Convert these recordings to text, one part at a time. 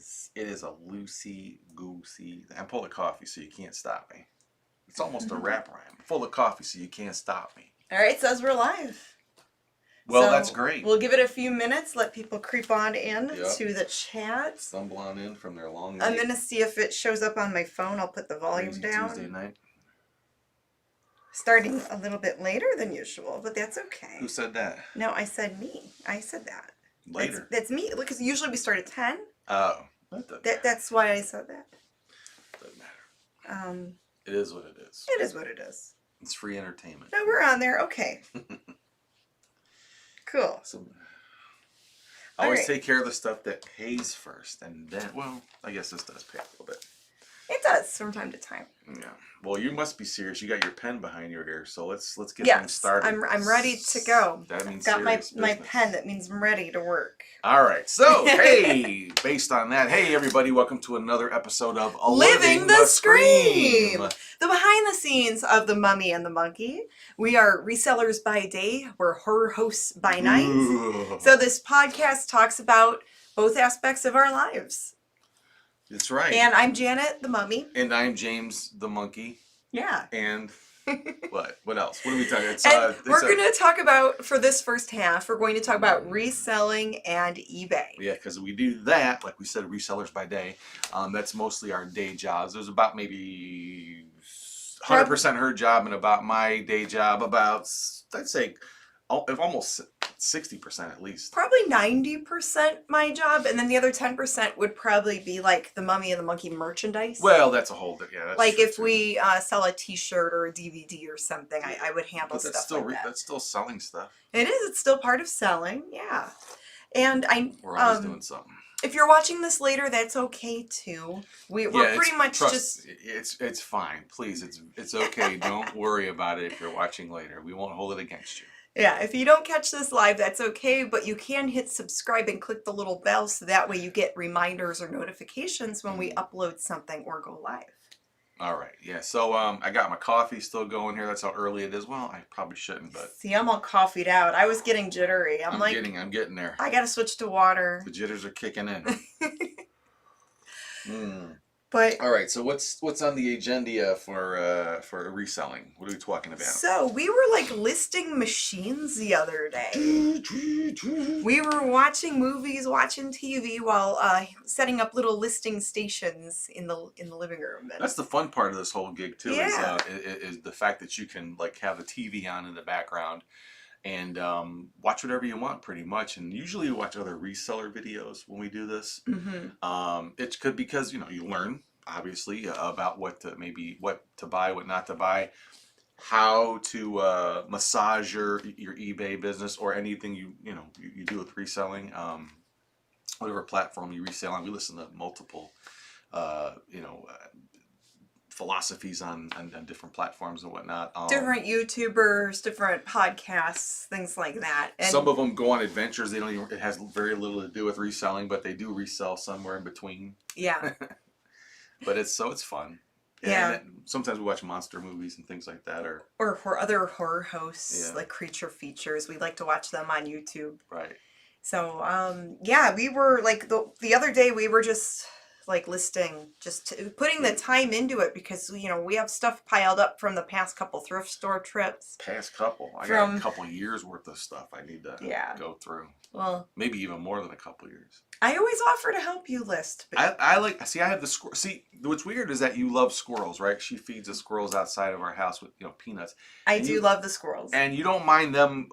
is. It is a loosey-goosey. I'm full of coffee, so you can't stop me. It's almost a rap rhyme. Full of coffee, so you can't stop me. All right, says we're live. Well, so that's great. We'll give it a few minutes, let people creep on in to the chat. Stumble on in from their long I'm going to see if it shows up on my phone. I'll put the volume Crazy down. Tuesday night. Starting a little bit later than usual, but that's okay. Who said that? No, I said me. I said that. Later. That's me, because usually we start at 10. Oh. That's why I said that. Doesn't matter. It is what it is. It is what it is. It's free entertainment. No, we're on there. Okay. Cool. So, I always take care of the stuff that pays first, and then, well, I guess this does pay a little bit. It does from time to time. Yeah. Well, you must be serious. You got your pen behind your ear, so let's get things started. I'm ready to go. That means I've got my pen. That means I'm ready to work. All right. So, hey, based on that, hey everybody, welcome to another episode of Living the Scream. The behind the scenes of the Mummy and the Monkey. We are resellers by day. We're horror hosts by night. Ooh. So this podcast talks about both aspects of our lives. That's right. And I'm Janet, the Mummy. And I'm James, the Monkey. Yeah. And what? What else? What are we talking about? We're going to talk about, for this first half, we're going to talk about reselling and eBay. Yeah, because we do that, like we said, resellers by day. That's mostly our day jobs. There's about maybe 100% her job and about my day job, about, I'd say, almost 60% at least. Probably 90% my job, and then the other 10% would probably be like the Mummy and the Monkey merchandise. Well, that's a whole, yeah. That's like if too. we sell a T-shirt or a DVD or something, I would handle stuff still, like that. That's still selling stuff. It is. It's still part of selling, yeah. And we're always doing something. If you're watching this later, that's okay too. We're pretty much just. It's fine. Please, it's okay. Don't worry about it if you're watching later. We won't hold it against you. Yeah, if you don't catch this live, that's okay, but you can hit subscribe and click the little bell so that way you get reminders or notifications when we upload something or go live. All right, yeah, so I got my coffee still going here. That's how early it is. Well, I probably shouldn't, but... See, I'm all coffeeed out. I was getting jittery. I'm getting there. I gotta switch to water. The jitters are kicking in. But all right, so what's on the agenda for reselling? What are we talking about? So we were like listing machines the other day. We were watching movies, watching TV while setting up little listing stations in the living room. And that's the fun part of this whole gig too. Yeah. Is the fact that you can like have the TV on in the background and watch whatever you want pretty much. And usually we watch other reseller videos when we do this. Mm-hmm. It's good because, you know, you learn obviously about what to buy, what not to buy, how to massage your eBay business or anything you do with reselling, whatever platform you resell on. We listen to multiple philosophies on different platforms and whatnot. Different YouTubers, different podcasts, things like that. And some of them go on adventures. It has very little to do with reselling, but they do resell somewhere in between. Yeah. But it's fun. Yeah. And sometimes we watch monster movies and things like that, or for other horror hosts, like Creature Features. We like to watch them on YouTube. Right. So we were like the other day we were just like listing, just putting the time into it because we have stuff piled up from the past couple thrift store trips. I got a couple years worth of stuff I need to go through. Well, maybe even more than a couple years. I always offer to help you list. But I have the squirrel. See, what's weird is that you love squirrels, right? She feeds the squirrels outside of our house with peanuts. I do love the squirrels. And you don't mind them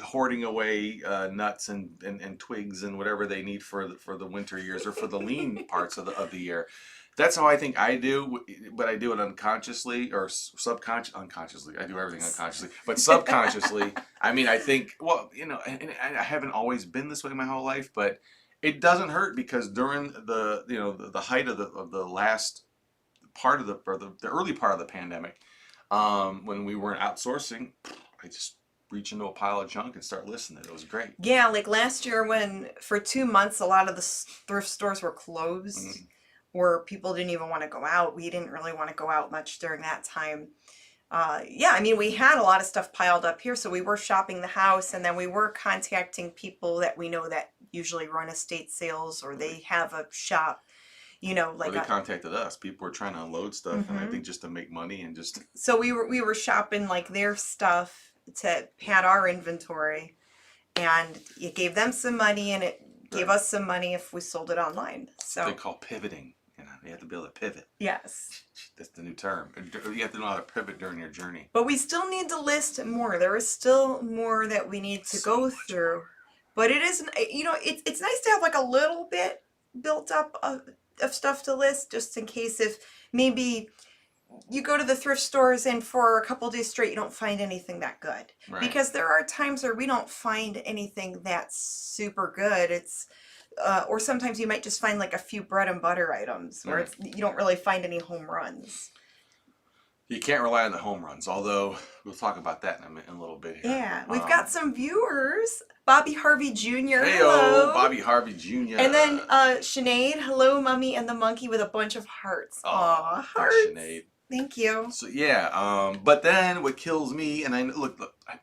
hoarding away nuts and twigs and whatever they need for the winter years or for the lean parts of the year. That's how I think I do, but I do it unconsciously or unconsciously. I do everything unconsciously, but subconsciously. I mean, I think, and I haven't always been this way my whole life, but it doesn't hurt because during the height of the last part of the early part of the pandemic, when we weren't outsourcing, I just reach into a pile of junk and start listening. It was great. Yeah, like last year when for 2 months a lot of the thrift stores were closed. Mm-hmm. Or people didn't even want to go out. We didn't really want to go out much during that time. We had a lot of stuff piled up here, so we were shopping the house, and then we were contacting people that we know that usually run estate sales or they have a shop. you know, Or like they contacted us. People were trying to unload stuff, and I think just to make money and just. so we were shopping like their stuff to pad our inventory, and it gave them some money, and it gave Right. us some money if we sold it online. So They call pivoting. You know, you have to be able to pivot. yes. That's the new term. You have to know how to pivot during your journey. But we still need to list more. There is still more that we need to go through. But it isn't, you know, it's nice to have like a little bit built up of stuff to list, just in case if maybe you go to the thrift stores and for a couple days straight you don't find anything that good. Right. Because there are times where we don't find anything that's super good. It's or sometimes you might just find like a few bread and butter items where it's, you don't really find any home runs. You can't rely on the home runs, although we'll talk about that in a little bit here. Yeah, we've got some viewers. Bobby Harvey Jr. Hey, hello. Bobby Harvey Jr. And then Sinead, hello, Mummy and the Monkey with a bunch of hearts. Aw, hearts. Sinead. Thank you. So yeah, but then what kills me, and I look, I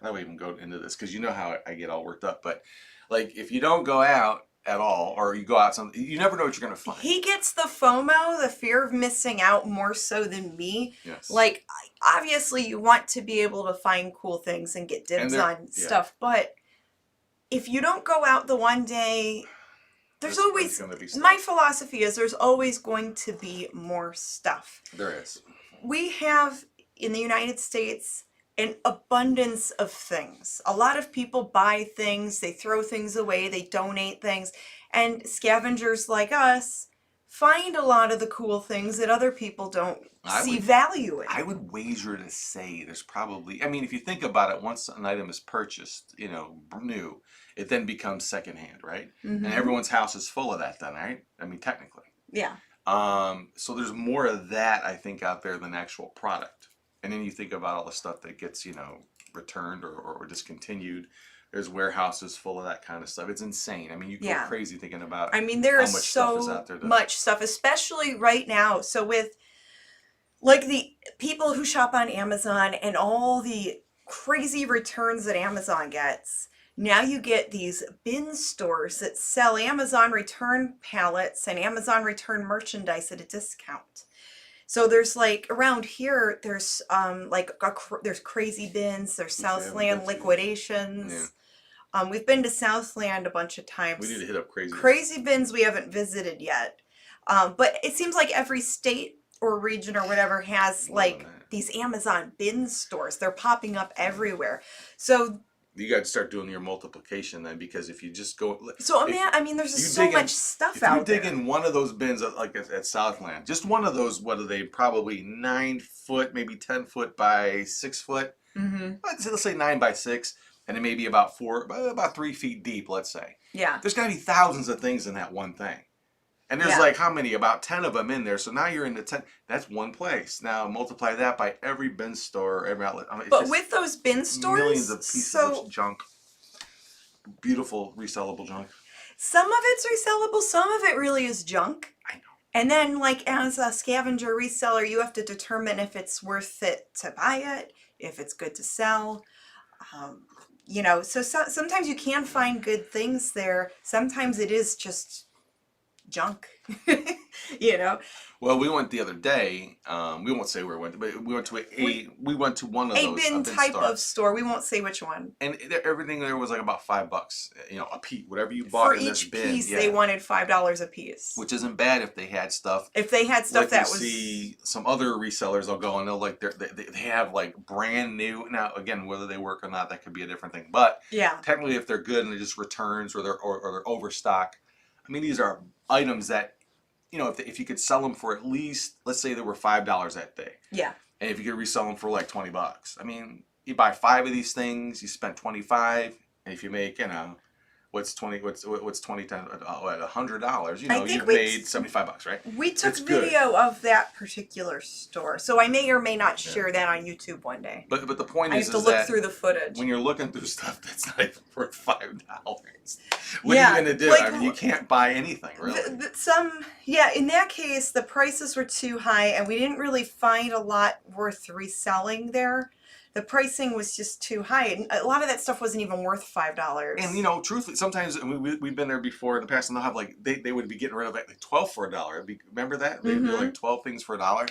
don't even go into this because you know how I get all worked up. But like, if you don't go out at all, or you go out you never know what you're gonna find. He gets the FOMO, the fear of missing out, more so than me. Yes. Like, obviously, you want to be able to find cool things and get dibs on stuff, but if you don't go out the one day, there's always gonna be stuff. My philosophy is there's always going to be more stuff. There is. We have in the United States an abundance of things. A lot of people buy things, they throw things away, they donate things, and scavengers like us find a lot of the cool things that other people don't see value in. I would wager to say there's probably, I mean, if you think about it, once an item is purchased, you know, new, it then becomes secondhand, right? And everyone's house is full of that then, right? I mean, technically. Yeah. So there's more of that, I think, out there than actual product. And then you think about all the stuff that gets, you know, returned or discontinued. There's warehouses full of that kind of stuff. It's insane. I mean, you go crazy thinking about I mean, there is so much stuff, especially right now. So with like the people who shop on Amazon and all the crazy returns that Amazon gets, now you get these bin stores that sell Amazon return pallets and Amazon return merchandise at a discount. So there's like around here, there's there's crazy bins, there's Southland liquidations. We've been to Southland a bunch of times. We need to hit up crazy bins we haven't visited yet. But it seems like every state or region or whatever has like these Amazon bin stores. They're popping up everywhere. So you got to start doing your multiplication then, because if you just go. So I mean, there's just so much stuff out there. If you dig in one of those bins, like at Southland, just one of those, what are they? Probably 9 foot, maybe 10 foot by 6 foot. Let's say 9 by 6, and it may be about 3 feet deep. Let's say. Yeah. There's got to be thousands of things in that one thing. And there's like how many? About 10 of them in there. So now you're in the 10. That's one place. Now multiply that by every bin store, every outlet. I mean, but with those bin stores, millions of pieces of junk, beautiful resellable junk. Some of it's resellable. Some of it really is junk. I know. And then, like as a scavenger reseller, you have to determine if it's worth it to buy it, if it's good to sell. You know, so sometimes you can find good things there. Sometimes it is just junk, you know. Well, we went the other day. We won't say where we went, but we went to one of those bin type of store. We won't say which one. And everything there was like about $5, you know, a piece. Whatever you bought in this bin, for each piece, they wanted $5 a piece. Which isn't bad if they had stuff. If they had stuff that was. See some other resellers will go and they'll like they have like brand new. Now again, whether they work or not, that could be a different thing. But technically, if they're good and they're just returns or they're overstock, I mean, these are items that, you know, if you could sell them for at least, let's say they were $5 that day. Yeah. And if you could resell them for like $20, I mean, you buy 5 of these things, you spend $25, and if you make, you know, what's 20 times $100? You know, you've made $75, right? We took video of that particular store, so I may or may not share that on YouTube one day. But the point is, I have to look through the footage. When you're looking through stuff that's not even worth $5, what are you gonna do? Like, I mean, you can't buy anything, really. In that case, the prices were too high, and we didn't really find a lot worth reselling there. the pricing was just too high, and a lot of that stuff wasn't even worth $5. And you know, truthfully, sometimes we've been there before in the past, and they'll have like they would be getting rid of like 12 for $1. Remember that they do like 12 things for $1.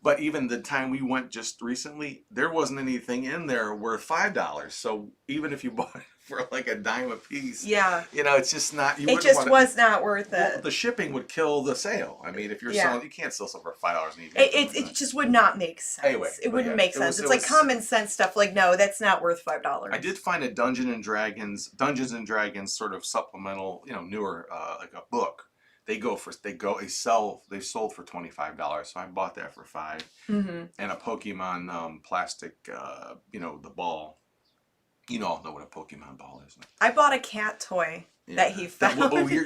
But even the time we went just recently, there wasn't anything in there worth $5. So even if you bought it for like a dime a piece, Yeah. you know, it's just not. It just was not worth it. Well, the shipping would kill the sale. I mean, if you're selling, you can't sell something for $5 on eBay. It just would not make sense. Anyway, it wouldn't make sense. It's it like was, common sense stuff. Like, no, that's not worth $5. I did find a Dungeons and Dragons sort of supplemental, you know, newer like a book. They've sold for $25, so I bought that for $5. And a Pokemon plastic, you know, the ball. You all know what a Pokemon ball is. I bought a cat toy that he found.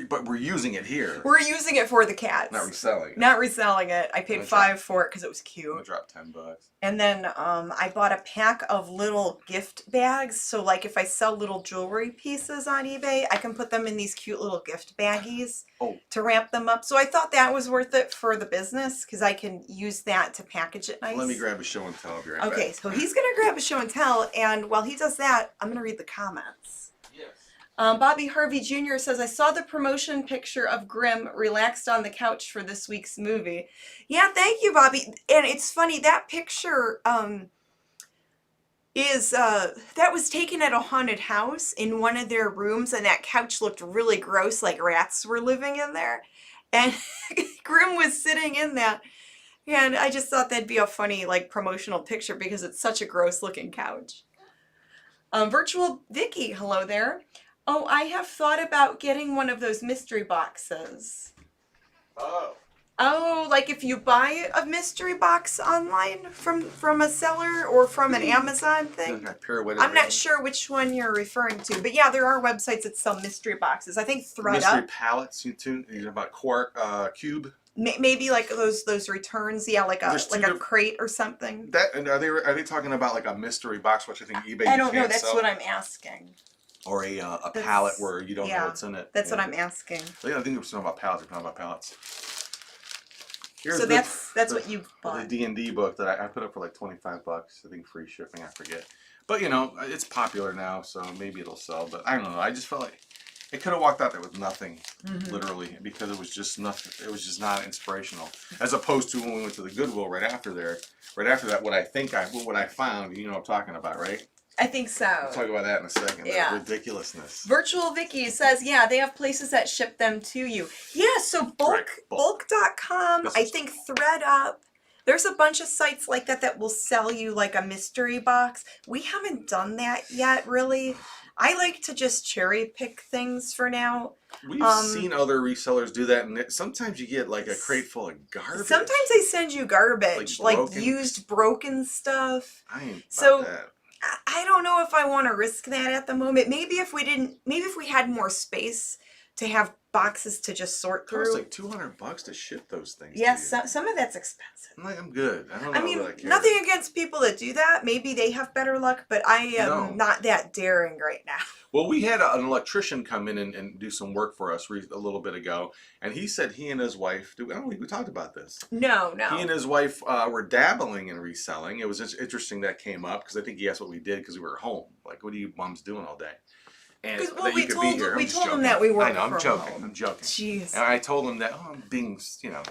But we're using it here. We're using it for the cats. Not reselling. Not reselling it. I paid $5 for it because it was cute. I'm gonna drop $10. And then I bought a pack of little gift bags. So like if I sell little jewelry pieces on eBay, I can put them in these cute little gift baggies to wrap them up. So I thought that was worth it for the business because I can use that to package it nice. Let me grab a show and tell. I'll be right back. Okay, so he's going to grab a show and tell. And while he does that, I'm going to read the comments. Yes. Bobby Harvey Jr. says, I saw the promotion picture of Grimm relaxed on the couch for this week's movie. Yeah, thank you, Bobby. And it's funny, that picture that was taken at a haunted house in one of their rooms, and that couch looked really gross, like rats were living in there. And Grimm was sitting in that. And I just thought that'd be a funny, like, promotional picture because it's such a gross looking couch. Virtual Vicky, hello there. Oh, I have thought about getting one of those mystery boxes. Oh, like if you buy a mystery box online from a seller or from an Amazon thing? I'm not sure which one you're referring to, but yeah, there are websites that sell mystery boxes. I think ThredUp. Mystery pallets, you know about Quark Cube. Maybe like those returns, yeah, like a crate or something. And are they talking about like a mystery box, which I think eBay? I don't know. That's what I'm asking. Or a pallet where you don't know what's in it. That's what I'm asking. Well, yeah, I think it was talking about pallets. We're talking about pallets. So that's what you bought. The D&D book that I put up for like $25. I think free shipping. I forget. But you know, it's popular now, so maybe it'll sell. But I don't know. I just felt like it could have walked out there with nothing, literally, because it was just nothing. It was just not inspirational. As opposed to when we went to the Goodwill right after that, what I found. You know what I'm talking about, right? I think so. We'll talk about that in a second. Yeah. That ridiculousness. Virtual Vicky says, yeah, they have places that ship them to you. Yeah, so bulk.com, I think ThredUp. There's a bunch of sites like that will sell you like a mystery box. We haven't done that yet, really. I like to just cherry pick things for now. We've seen other resellers do that, and sometimes you get like a crate full of garbage. Sometimes they send you garbage, like used, broken stuff. I ain't about that. I don't know if I want to risk that at the moment. Maybe if we had more space to have boxes to just sort through. It costs like $200 to ship those things. Yes, some of that's expensive. I'm good. I don't know. I mean, nothing against people that do that. Maybe they have better luck, but I am not that daring right now. Well, we had an electrician come in and do some work for us a little bit ago, and he said he and his wife. I don't think we talked about this. No. He and his wife were dabbling in reselling. It was just interesting that came up because I think he asked what we did because we were home. Like, what are you moms doing all day? And we told him that we worked. I know. I'm joking. Home. I'm joking. Jeez. And I told him that I'm being, you know,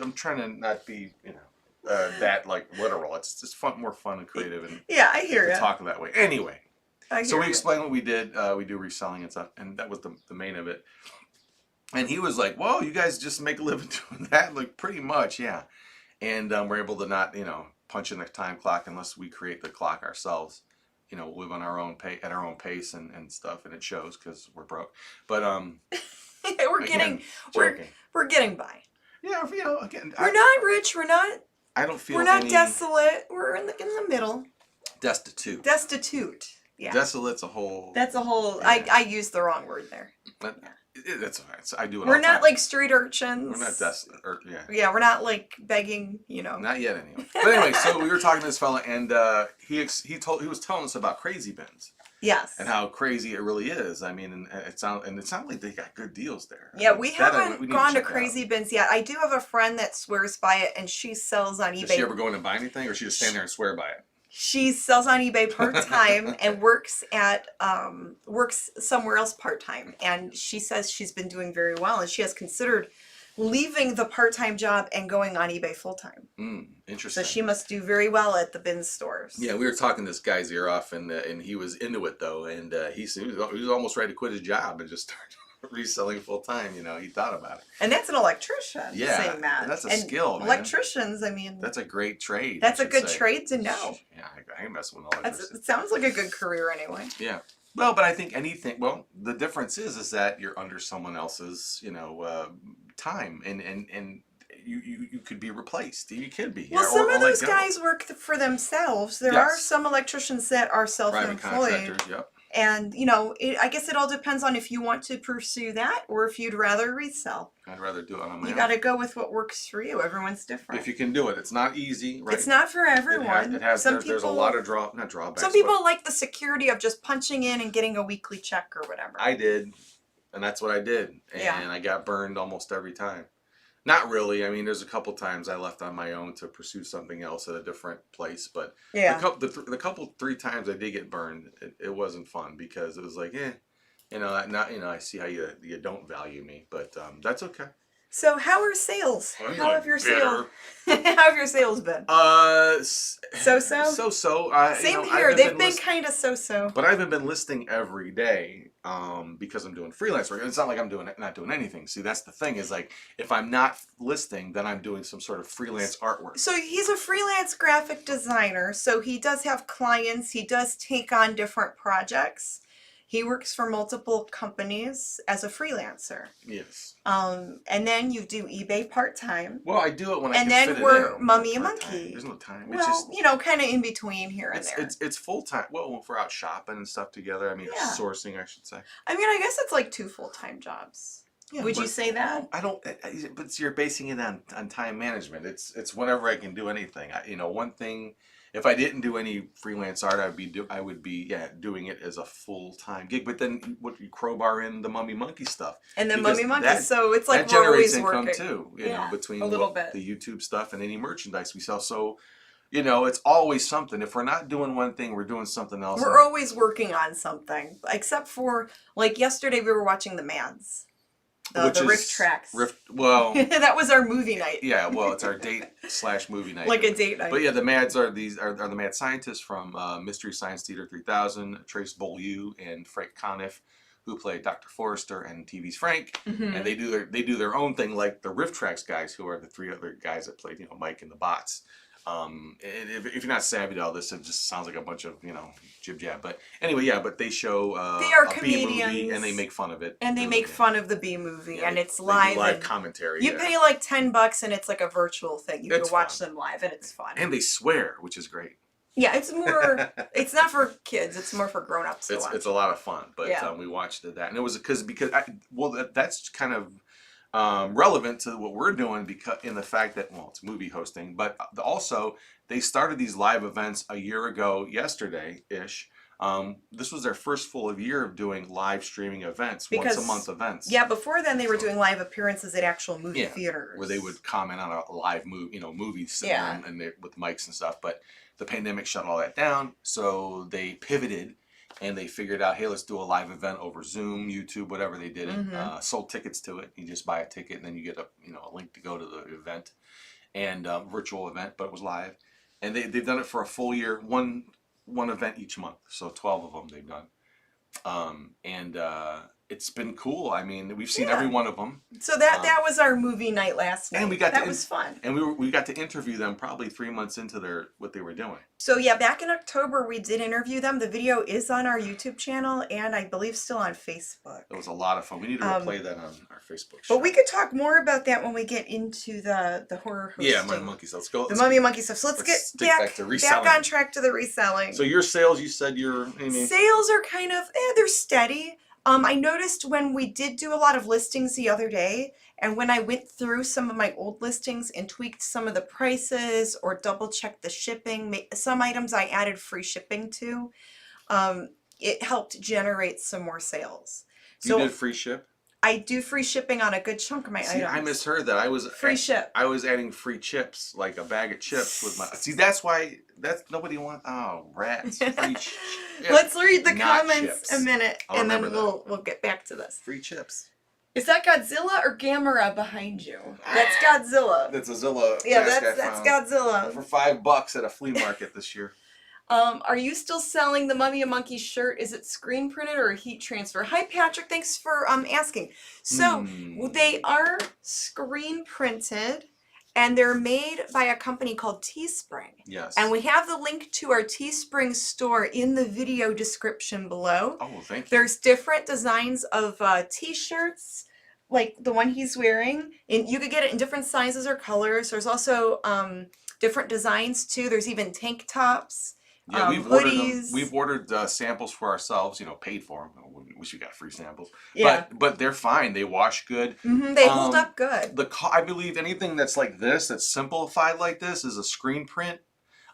I'm trying to not be, you know, that like literal. It's just more fun and creative, and yeah, I hear you. Talk that way. Anyway, so we explained what we did. We do reselling and stuff, and that was the main of it. And he was like, "Whoa, you guys just make a living doing that?" Like, pretty much, yeah. And we're able to not, you know, punch in the time clock unless we create the clock ourselves. You know, live on our own at our own pace and stuff, and it shows because we're broke. But we're getting by. Yeah, you know, again, we're not rich. We're not. I don't feel. We're not desolate. We're in the middle. Destitute. Yeah. Desolate's a whole. That's a whole. Yeah. I used the wrong word there. That's fine. So I do it. We're not like street urchins. We're not desolate. Yeah, we're not like begging. You know. Not yet, anyway. But anyway, so we were talking to this fella, and he was telling us about crazy bins. Yes. And how crazy it really is. I mean, and it sounds like they got good deals there. Yeah, we haven't gone to Crazy Bins yet. I do have a friend that swears by it, and she sells on eBay. Does she ever go in and buy anything, or she just stand there and swear by it? She sells on eBay part-time and works somewhere else part-time. And she says she's been doing very well, and she has considered leaving the part-time job and going on eBay full-time. Interesting. So she must do very well at the bin stores. Yeah, we were talking this guy's ear off, and he was into it though, and he was almost ready to quit his job and just start reselling full-time. He thought about it. And that's an electrician saying that. And that's a and skill, man. Electricians, I mean, That's a great trade. that's a good trade to know. Yeah, I can mess with an electrician. It sounds like a good career anyway. Yeah. Well, but I think the difference is that you're under someone else's, time, and you could be replaced. You could be. Well, some of those guys work for themselves. There are some electricians that are private self-employed. contractors. Yep. And, I guess it all depends on if you want to pursue that or if you'd rather resell. I'd rather do it on my own. You got to go with what works for you. Everyone's different. If you can do it. It's not easy, right? It's not for everyone. There's a lot of not drawbacks. Some people like the security of just punching in and getting a weekly check or whatever. I did, and that's what I did. And I got burned almost every time. Not really. I mean, there's a couple times I left on my own to pursue something else at a different place, but the three times I did get burned, it wasn't fun because it was like, I see how you don't value me, but that's okay. So how are sales? How have your sales been? So-so? So-so. Same here. They've been kind of so-so. But I haven't been listing every day because I'm doing freelance work. It's not like I'm not doing anything. See, that's the thing is like if I'm not listing, then I'm doing some sort of freelance artwork. So he's a freelance graphic designer. So he does have clients. He does take on different projects. He works for multiple companies as a freelancer. Yes. And then you do eBay part-time. Well, I do it when I can fit it in. And then we're Mummy and Monkey. There's no time. Well, it's just, kind of in between here and there. It's full-time. Well, if we're out shopping and stuff together, I mean, sourcing, I should say. I mean, I guess it's like 2 full-time jobs. Yeah, would you say that? I don't. But you're basing it on time management. It's whenever I can do anything. One thing. If I didn't do any freelance art, I would be doing it as a full-time gig. But then what you crowbar in the Mummy Monkey stuff. And then Mummy Monkey, so it's like that we're generates always income working. too. Between a little bit. The YouTube stuff and any merchandise we sell. So, it's always something. If we're not doing one thing, we're doing something else. We're always working on something. Except for like yesterday we were watching The Mads. The riff tracks. That was our movie night. Yeah, well, it's our date/movie night. Like a date night. But yeah, the Mads are the mad scientists from Mystery Science Theater 3000, Trace Beaulieu and Frank Conniff, who play Dr. Forrester and TV's Frank, and they do their own thing like the riff tracks guys, who are the 3 other guys that played Mike and the Bots. And if you're not savvy to all this, it just sounds like a bunch of jib jab. But anyway, but they show they are a comedians, B movie and they make fun of it. And they make fun of the B movie, and it's live. Live commentary. You pay like $10, and it's like a virtual thing. You can watch them live, and it's fun. And they swear, which is great. Yeah, it's more. It's not for kids. It's more for grown-ups. It's a lot of fun. But we watched that, and it was because that's kind of. Relevant to what we're doing because in the fact that it's movie hosting, but also they started these live events a year ago yesterday-ish. This was their first full year of doing live streaming events, once a month events. Yeah, before then they were doing live appearances at actual movie theaters where they would comment on a live movie, movies, and with mics and stuff. But the pandemic shut all that down, so they pivoted. And they figured out, hey, let's do a live event over Zoom, YouTube, whatever they did it. Sold tickets to it. You just buy a ticket, and then you get a link to go to the event, and virtual event, but it was live. And they've done it for a full year, one event each month. So 12 of them they've done, and it's been cool. I mean, we've seen every one of them. So that was our movie night last night. And that was fun. And we got to interview them probably 3 months into what they were doing. So back in October we did interview them. The video is on our YouTube channel and I believe still on Facebook. It was a lot of fun. We need to replay that on our Facebook show. But we could talk more about that when we get into the horror hosting. Yeah, Mummy and Monkey stuff. Let's go. The Mummy and Monkey stuff. So let's get back to reselling. Back on track to the reselling. So your sales, you said sales are kind of they're steady. I noticed when we did do a lot of listings the other day, and when I went through some of my old listings and tweaked some of the prices or double checked the shipping, some items I added free shipping to, it helped generate some more sales. So, you did free ship? I do free shipping on a good chunk of my See, items. I misheard that. I was Free ship. I was adding free chips, like a bag of chips with my. See, that's why nobody wants. Oh, rats! Free chips. Let's read the not comments chips. a minute, I'll and then remember we'll get back to this. Free chips. Is that Godzilla or Gamera behind you? That's Godzilla. That's a Zilla. Yeah, mask I that's found Godzilla. for $5 at a flea market this year. Are you still selling the Mummy and Monkey shirt? Is it screen printed or a heat transfer? Hi, Patrick. Thanks for asking. So they are screen printed, and they're made by a company called Teespring. Yes. And we have the link to our Teespring store in the video description below. Oh, thank you. There's different designs of t-shirts, like the one he's wearing, and you could get it in different sizes or colors. There's also different designs too. There's even tank tops. Yeah, hoodies. We've ordered samples for ourselves. You know, paid for them. We wish we got free samples. Yeah. But they're fine. They wash good. They hold up good. I believe anything that's like this, that's simplified like this, is a screen print.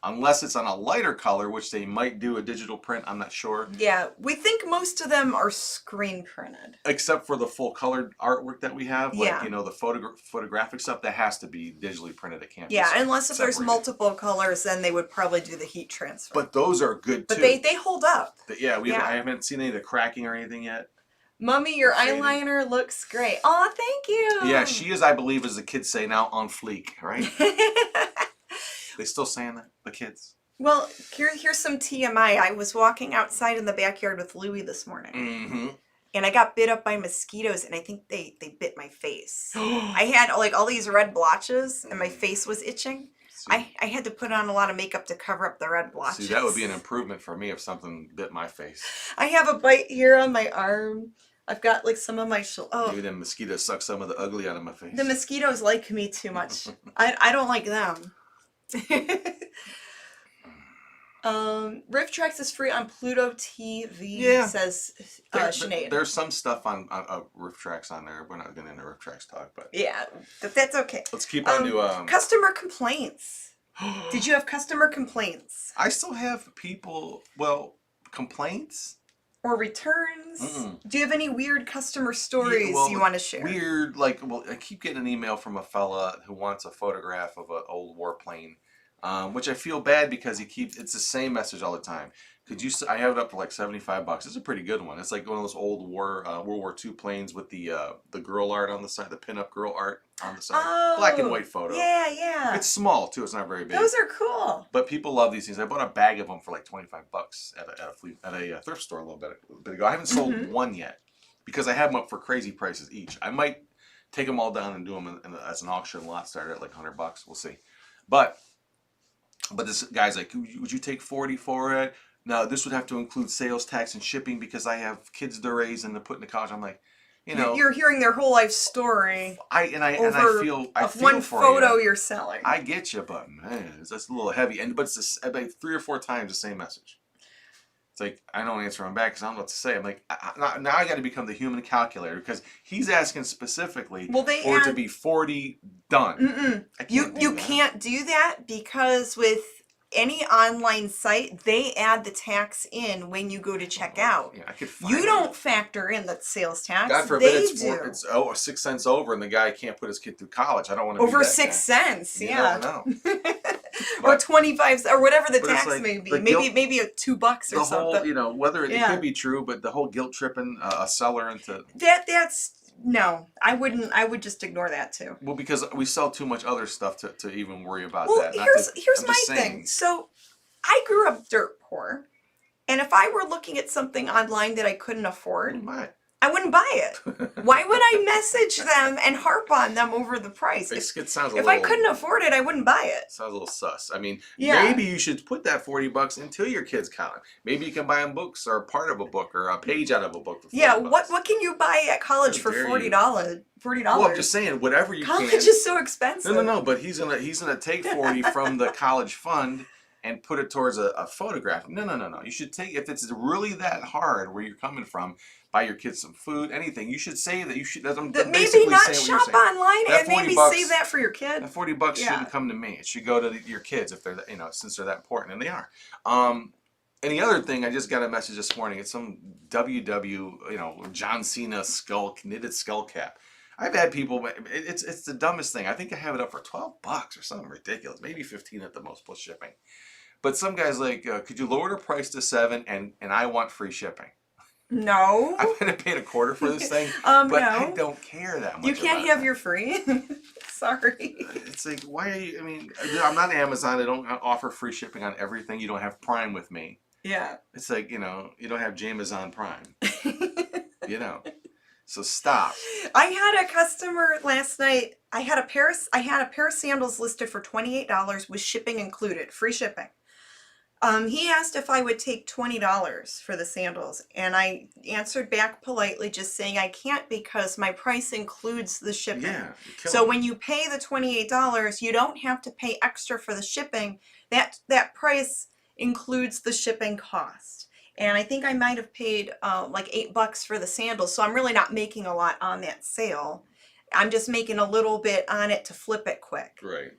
Unless it's on a lighter color, which they might do a digital print, I'm not sure. Yeah, we think most of them are screen printed. Except for the full colored artwork that we have, like, Yeah. you know, the photographic stuff, that has to be digitally printed. It can't be Unless if there's separated. multiple colors, then they would probably do the heat transfer. But those are good too. But they hold up. I haven't seen any of the cracking or anything yet. Mummy, your eyeliner looks great. Aw, thank you. Yeah, she is, I believe, as the kids say now, on fleek, right? They still saying that, the kids? Well, here's some TMI. I was walking outside in the backyard with Louie this morning. Mm-hmm. And I got bit up by mosquitoes, and I think they bit my face. I had like all these red blotches, and my face was itching. I had to put on a lot of makeup to cover up the red blotches. See, that would be an improvement for me if something bit my face. I have a bite here on my arm. I've got like some of my Maybe the mosquitoes suck some of the ugly out of my face. The mosquitoes like me too much. I don't like them. Rift Tracks is free on Pluto TV, says Sinead. There's some stuff on Rift Tracks on there. We're not getting into Rift Tracks talk, but yeah, that's okay. Let's keep on to customer complaints. Did you have customer complaints? I still have people, complaints? Or returns? Do you have any weird customer stories you want to share? Weird, I keep getting an email from a fella who wants a photograph of an old warplane, which I feel bad because it's the same message all the time. I have it up for like $75. It's a pretty good one. It's like one of those old World War II planes with the girl art on the side, the pinup girl art on the side. Oh, black and white photo. Yeah. It's small too, it's not very big. Those are cool. But people love these things. I bought a bag of them for like $25 at a thrift store a little bit ago. I haven't sold one yet because I have them up for crazy prices each. I might take them all down and do them as an auction lot, start at like $100. We'll see. But this guy's like, would you take 40 for it? No, this would have to include sales tax and shipping because I have kids to raise and to put in the college. I'm like, you're hearing their whole life story. I feel one for photo you. You're selling. I get you, but man, that's a little heavy. But it's like 3 or 4 times the same message. It's like I don't answer him back because I don't know what to say. I'm like, now I got to become the human calculator because he's asking specifically for it to be 40 done. You can't do that because with any online site, they add the tax in when you go to check out. Yeah, I could you don't factor in the sales tax. God forbid it's 6 cents over and the guy can't put his kid through college. I don't want to over be that 6 cents. You yeah. don't know. Or 25 or whatever the tax may be. Maybe a $2 or something. Whole, whether it could be true, but the whole guilt tripping a seller into that's no, I wouldn't. I would just ignore that too. Well, because we sell too much other stuff to even worry about that. Here's my thing. So I grew up dirt poor, and if I were looking at something online that I couldn't afford, I wouldn't buy it. Why would I message them and harp on them over the price? If I couldn't afford it, I wouldn't buy it. Sounds a little sus. I mean, maybe you should put that $40 into your kid's college. Maybe you can buy them books or part of a book or a page out of a book for $40. Yeah, what can you buy at college for $40? $40. Well, I'm just saying, whatever you can. College is so expensive. No. But he's gonna take 40 from the college fund and put it towards a photograph. No. You should take, if it's really that hard where you're coming from, buy your kids some food, anything. You should say that you should. Maybe not shop online and maybe save that for your kid. That $40 shouldn't come to me. It should go to your kids if they're, since they're that important, and they are. And the other thing, I just got a message this morning. It's some John Cena knitted skull cap. I've had people. It's the dumbest thing. I think I have it up for $12 or something ridiculous, maybe 15 at the most plus shipping. But some guys like, could you lower the price to $7 and I want free shipping? No. I'm gonna pay a quarter for this thing, but no. I don't care that much. You can't have your free. Sorry. It's like, why are you? I mean, I'm not Amazon. I don't offer free shipping on everything. You don't have Prime with me. Yeah. It's like, you don't have Jamazon Prime. So stop. I had a customer last night. I had a pair of sandals listed for $28 with shipping included, free shipping. He asked if I would take $20 for the sandals, and I answered back politely, just saying I can't because my price includes the shipping. Yeah. So when you pay the $28, you don't have to pay extra for the shipping. That price includes the shipping cost. And I think I might have paid like $8 for the sandals, so I'm really not making a lot on that sale. I'm just making a little bit on it to flip it quick. Right.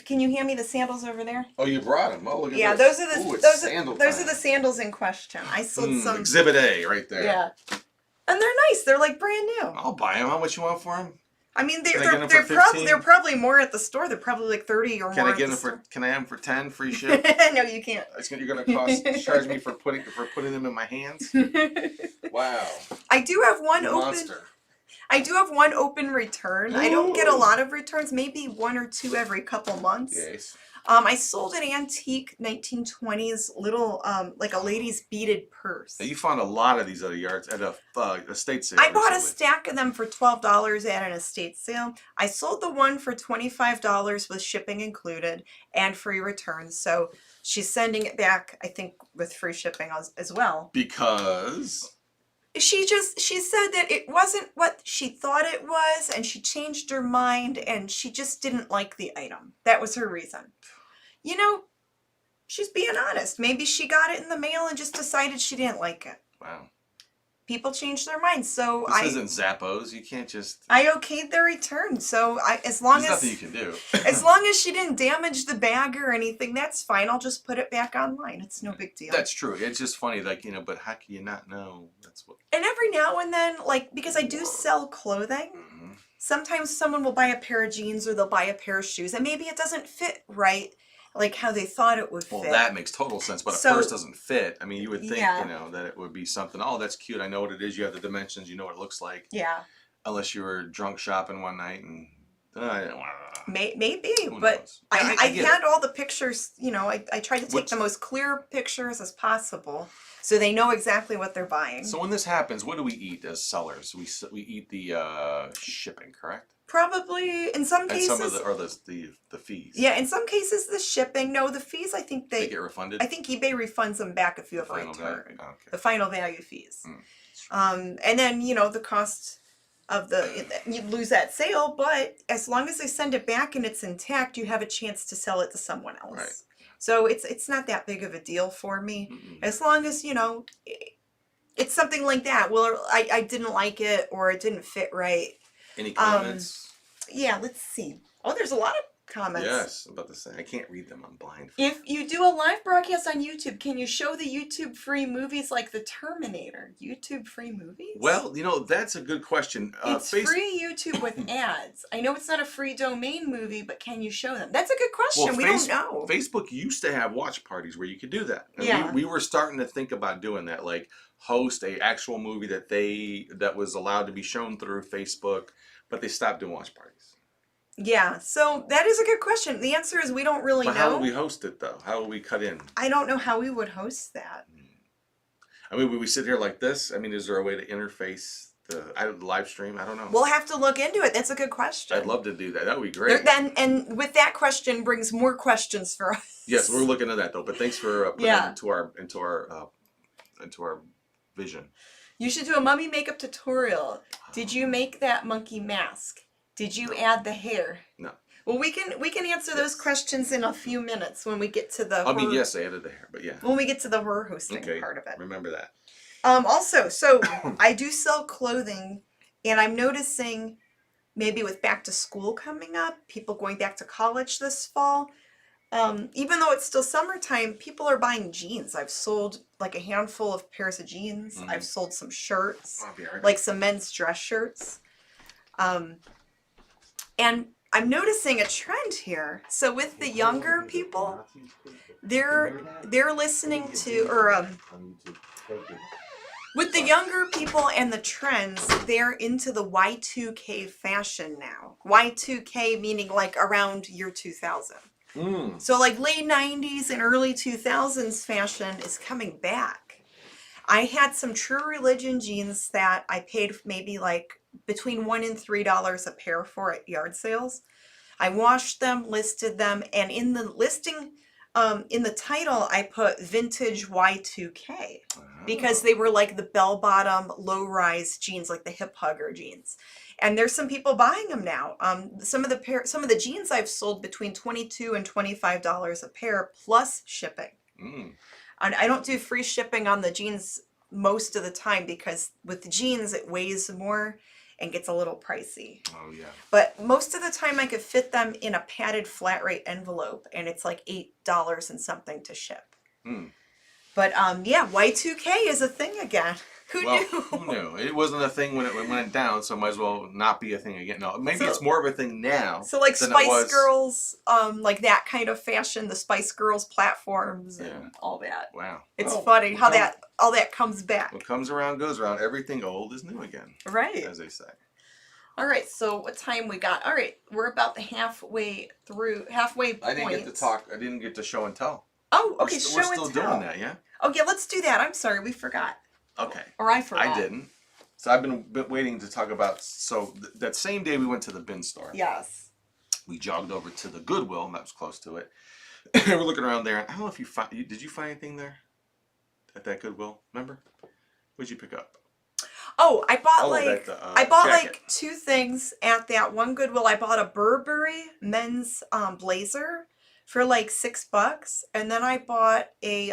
Can you hand me the sandals over there? Oh, you brought them. Oh, look at yeah, this. those are the Ooh, those are the sandals in question. I sold some Exhibit A right there. Yeah, and they're nice. They're like brand new. I'll buy them. How much you want for them? I mean, they're probably more at the store. They're probably like 30 or Can more. I get them for? Can I have them for 10 free ship? No, you can't. You're gonna charge me for putting them in my hands. Wow. I do have one Monster. open. I do have one open return. I don't get a lot of returns, maybe one or two every couple months. Yes. I sold an antique 1920s little, like a lady's beaded purse. Now you found a lot of these at a yard at a estate sale. I bought a recently. stack of them for $12 at an estate sale. I sold the one for $25 with shipping included and free returns. So she's sending it back, I think, with free shipping as well. Because She said that it wasn't what she thought it was, and she changed her mind, and she just didn't like the item. That was her reason. She's being honest. Maybe she got it in the mail and just decided she didn't like it. wow. People change their minds, so This isn't Zappos. You can't just. I okayed their return. So There's nothing you can do. as long as she didn't damage the bag or anything, that's fine. I'll just put it back online. It's no big deal. That's true. It's just funny, like but how can you not know? That's what. And every now and then, like because I do sell clothing, sometimes someone will buy a pair of jeans or they'll buy a pair of shoes, and maybe it doesn't fit right, like how they thought it would fit. Well, that makes total sense. But a purse doesn't fit. I mean, you would think, that it would be something. Oh, that's cute. I know what it is. You have the dimensions. You know what it looks like. Yeah. Unless you were drunk shopping one night and I didn't want to. Maybe, Who but knows? I get had it. all the pictures. I tried to take the most clear pictures as possible, so they know exactly what they're buying. So when this happens, what do we eat as sellers? We eat the shipping, correct? Probably in some cases. And some of the fees. Yeah, in some cases the shipping. No, the fees. I think they get refunded. I think eBay refunds them back if you have a Final return. value? Oh, okay. The final value fees. And then the cost of you lose that sale, but as long as they send it back and it's intact, you have a chance to sell it to someone else. Right. So it's not that big of a deal for me, as long as it's something like that. Well, I didn't like it or it didn't fit right. Any comments? Yeah, let's see. Oh, there's a lot of comments. Yes, I'm about to say I can't read them. I'm blind. If you do a live broadcast on YouTube, can you show the YouTube free movies like The Terminator? YouTube free movies? Well, that's a good question. It's free YouTube with ads. I know it's not a free domain movie, but can you show them? That's a good question. Well, we don't know. Facebook used to have watch parties where you could do that. And Yeah. we were starting to think about doing that, like host a actual movie that was allowed to be shown through Facebook, but they stopped doing watch parties. Yeah, so that is a good question. The answer is we don't really know. How would we host it though? How would we cut in? I don't know how we would host that. I mean, would we sit here like this? I mean, is there a way to interface the live stream? I don't know. We'll have to look into it. That's a good question. I'd love to do that. That would be great. And with that question brings more questions for us. Yes, we're looking at that though. But thanks for putting that into our vision. You should do a mummy makeup tutorial. Did you make that monkey mask? Did you add the hair? No. Well, we can answer those questions in a few minutes when we get to the. Yes, I added the hair, but yeah. When we get to the horror hosting part of it. Remember that. Also, so I do sell clothing, and I'm noticing maybe with back to school coming up, people going back to college this fall, Even though it's still summertime, people are buying jeans. I've sold like a handful of pairs of jeans. I've sold some shirts, I'll be right like some men's dress shirts. And I'm noticing a trend here. So with the younger people, they're listening to, or with the younger people and the trends, they're into the Y2K fashion now. Y2K meaning like around year 2000. So like late 90s and early 2000s fashion is coming back. I had some True Religion jeans that I paid maybe like between $1 and $3 a pair for at yard sales. I washed them, listed them, and in the listing, in the title, I put vintage Y2K because they were like the bell-bottom, low-rise jeans, like the hip hugger jeans. And there's some people buying them now. Some of the jeans I've sold between $22 and $25 a pair plus shipping. And I don't do free shipping on the jeans most of the time because with the jeans it weighs more and gets a little pricey. Oh yeah. But most of the time I could fit them in a padded flat rate envelope and it's like $8 and something to ship. But yeah, Y2K is a thing again. Who knew? Who knew? It wasn't a thing when it went down, so it might as well not be a thing again. No, maybe it's more of a thing now. So like Spice Girls, like that kind of fashion, the Spice Girls platforms and all that. Wow. It's funny how all that comes back. What comes around goes around. Everything old is new again. Right. As they say. All right, so what time we got? All right, we're about the halfway point. I didn't get to talk. I didn't get to show and tell. Oh, okay, We're still doing that, yeah? Oh, yeah, let's do that. I'm sorry, we forgot. Okay. Or I forgot. I didn't. So I've been waiting to talk about, that same day we went to the bin store. Yes. We jogged over to the Goodwill, and that was close to it. We're looking around there. I don't know if did you find anything there? At that Goodwill? Remember? What'd you pick up? Oh, I bought jacket. like two things at that one Goodwill. I bought a Burberry men's blazer for like $6, and then I bought a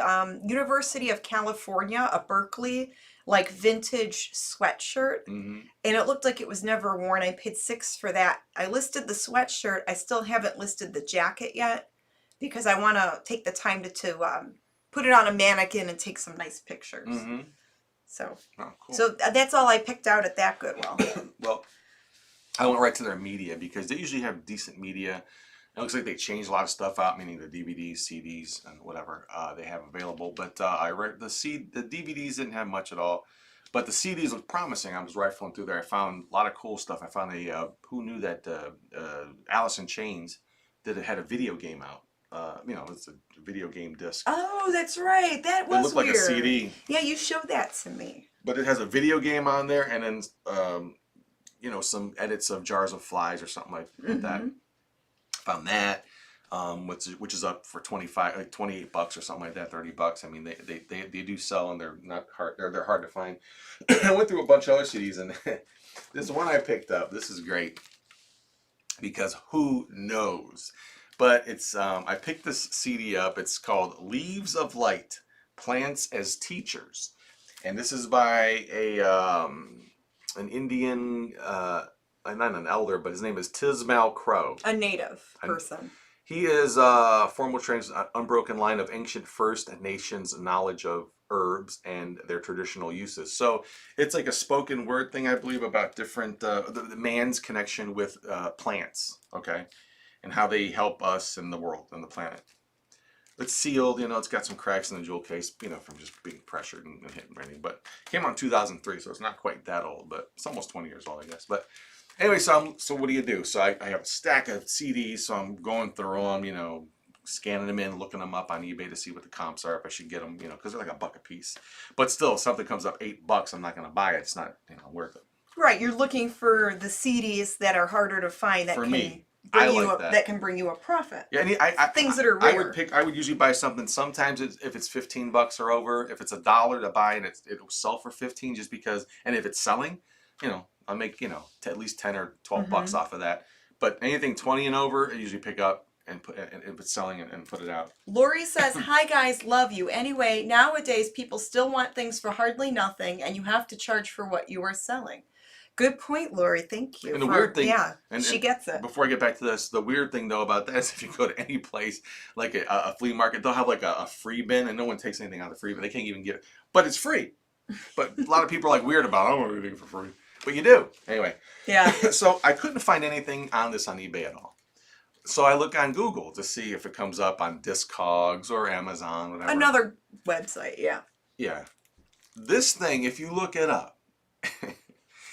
University of California, a Berkeley like vintage sweatshirt, and it looked like it was never worn. I paid $6 for that. I listed the sweatshirt. I still haven't listed the jacket yet because I want to take the time to put it on a mannequin and take some nice pictures. So, cool. So that's all I picked out at that Goodwill. Well, I went right to their media because they usually have decent media. It looks like they changed a lot of stuff out, meaning the DVDs, CDs, and whatever they have available. But I read the DVDs didn't have much at all, but the CDs looked promising. I was rifling through there. I found a lot of cool stuff. I found who knew that Alice in Chains had a video game out. It's a video game disc. Oh, that's right. That was It looked like a CD. Yeah, you showed that to me. But it has a video game on there, and then some edits of Jars of Flies or something like that. Found that, which is up for $28 or something like that, $30. I mean, they do sell, and they're not hard. They're hard to find. I went through a bunch of other CDs, and this one I picked up. This is great because who knows? But it's I picked this CD up. It's called Leaves of Light: Plants as Teachers, and this is by an Indian. Not an elder, but his name is Tismal Crow. A native person. He is formal trains unbroken line of ancient First Nations knowledge of herbs and their traditional uses. So it's like a spoken word thing, I believe, about different the man's connection with plants, okay, and how they help us in the world and the planet. It's sealed, it's got some cracks in the jewel case, from just being pressured and hitting raining. But it came out in 2003, so it's not quite that old, but it's almost 20 years old, I guess. But anyway, so what do you do? So I have a stack of CDs, so I'm going through them, scanning them in, looking them up on eBay to see what the comps are, if I should get them, because they're like $1 a piece. But still, if something comes up $8, I'm not going to buy it. It's not, worth it. Right, you're looking for the CDs that are harder to find that that can bring you a profit. Yeah, and things that are rare. I would usually buy something. Sometimes if it's $15 or over, if it's $1 to buy and it'll sell for $15 just because. And if it's selling, I'll make at least $10 or $12 off of that. But anything 20 and over, I usually pick up and put and if it's selling and put it out. Lori says, "Hi guys, love you." Anyway, nowadays people still want things for hardly nothing, and you have to charge for what you are selling. Good point, Lori. Thank you. And the weird thing, yeah, and she gets it. before I get back to this, the weird thing though about that is if you go to any place like a flea market, they'll have like a free bin, and no one takes anything out of the free bin. They can't even get it, but it's free. But a lot of people are like weird about it. I don't want anything for free, but you do anyway. Yeah. So I couldn't find anything on this on eBay at all. So I look on Google to see if it comes up on Discogs or Amazon, whatever. Another website, yeah. Yeah. This thing, if you look it up,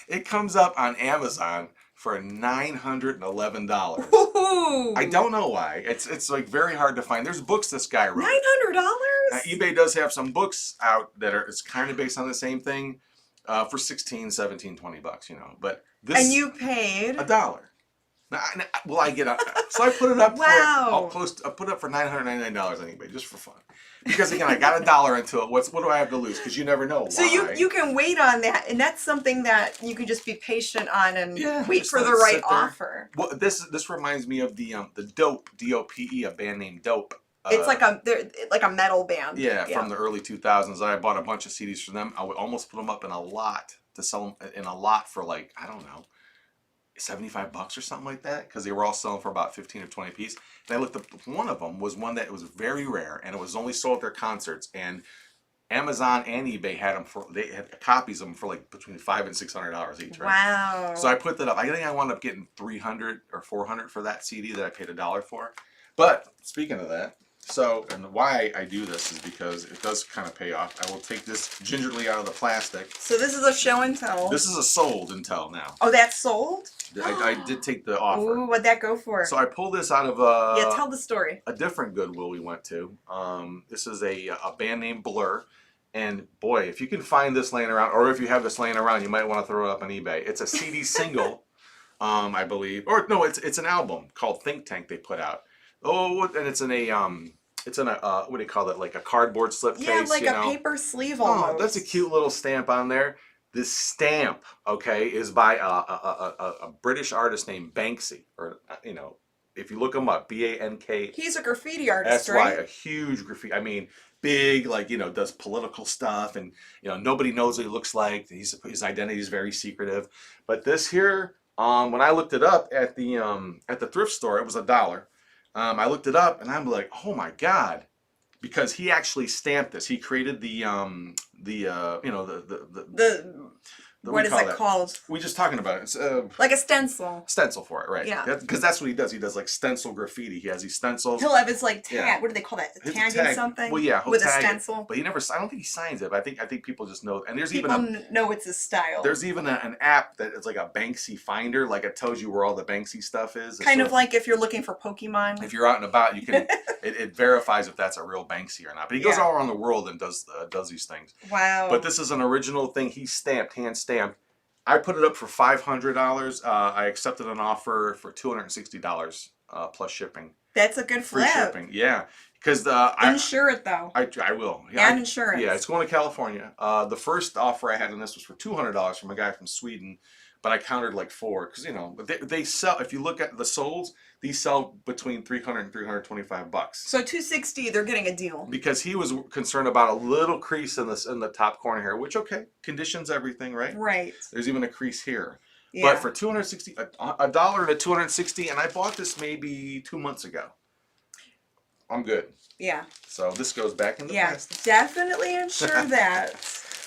it comes up on Amazon for $911. Ooh. I don't know why. It's like very hard to find. There's books this guy wrote. $900? eBay does have some books out that are it's kind of based on the same thing for 16, 17, 20 bucks, you know. But this And you paid $1. Well, I get up. So I put it up Wow. I put it up for $999 on eBay just for fun. Because again, I got $1 into it. What do I have to lose? Because you never know. So you can wait on that, and that's something that you can just be patient on and wait just for let the it right sit there. offer. Well, this reminds me of the Dope, DOPE, a band named Dope. It's like a metal band. Yeah, from the early 2000s. I bought a bunch of CDs from them. I would almost put them up in a lot to sell them in a lot for like, I don't know, $75 or something like that, because they were all selling for about 15 or 20 piece. And I looked up, one of them was one that was very rare, and it was only sold at their concerts. And Amazon and eBay had they had copies of them for like between $500 and $600 each. Right? Wow. So I put that up. I think I wound up getting $300 or $400 for that CD that I paid $1 for. But speaking of that, and why I do this is because it does kind of pay off. I will take this gingerly out of the plastic. So this is a show and tell. This is a sold and tell now. Oh, that's sold? I did take the offer. Ooh, what'd that go for? So I pulled this out of yeah, tell the story. a different Goodwill we went to. This is a band named Blur. And boy, if you can find this laying around, or if you have this laying around, you might want to throw it up on eBay. It's a CD single, I believe. Or no, it's an album called Think Tank they put out. Oh, and it's in a what do you call it? Like a cardboard slip case. Yeah, like you a know? paper sleeve almost. Oh, that's a cute little stamp on there. This stamp, okay, is by a British artist named Banksy, or you know, if you look him up, BANK. He's a graffiti artist, That's right? why a huge graffiti. I mean, big, like you know, does political stuff, and you know, nobody knows what he looks like. His identity is very secretive. But this here, when I looked it up at the thrift store, it was $1. I looked it up and I'm like, oh my God, because he actually stamped this. He created the what is it called? We just talking about it. It's Like a stencil. stencil for it, right? Yeah. Because that's what he does. He does like stencil graffiti. He has these stencils. He'll have his like tag. Yeah. What do they call that? His Tagging tag. something. Well, yeah, he'll with a tag it, stencil. but he never. I don't think he signs it. But I think people just know. And there's People even know it's his style. there's even an app that is like a Banksy finder. Like it tells you where all the Banksy stuff is. Kind of like if you're looking for Pokemon. If you're out and about, you can. it verifies if that's a real Banksy or not. But he goes all around the world and does these things. Wow. But this is an original thing he stamped, hand stamped. I put it up for $500. I accepted an offer for $260 plus shipping. That's a good Free flip. shipping, yeah. Because insure it though. I will. Yeah, and insurance. Yeah, it's going to California. The first offer I had on this was for $200 from a guy from Sweden, but I countered like 4 because you know they sell. If you look at the solds, these sell between $300 and $325. So $260, they're getting a deal. Because he was concerned about a little crease in the top corner here, which conditions everything, right? Right. There's even a crease here. Yeah. But for $260, $1 to $260, and I bought this maybe 2 months ago. I'm good. Yeah. So this goes back in the plastic. Definitely insure that.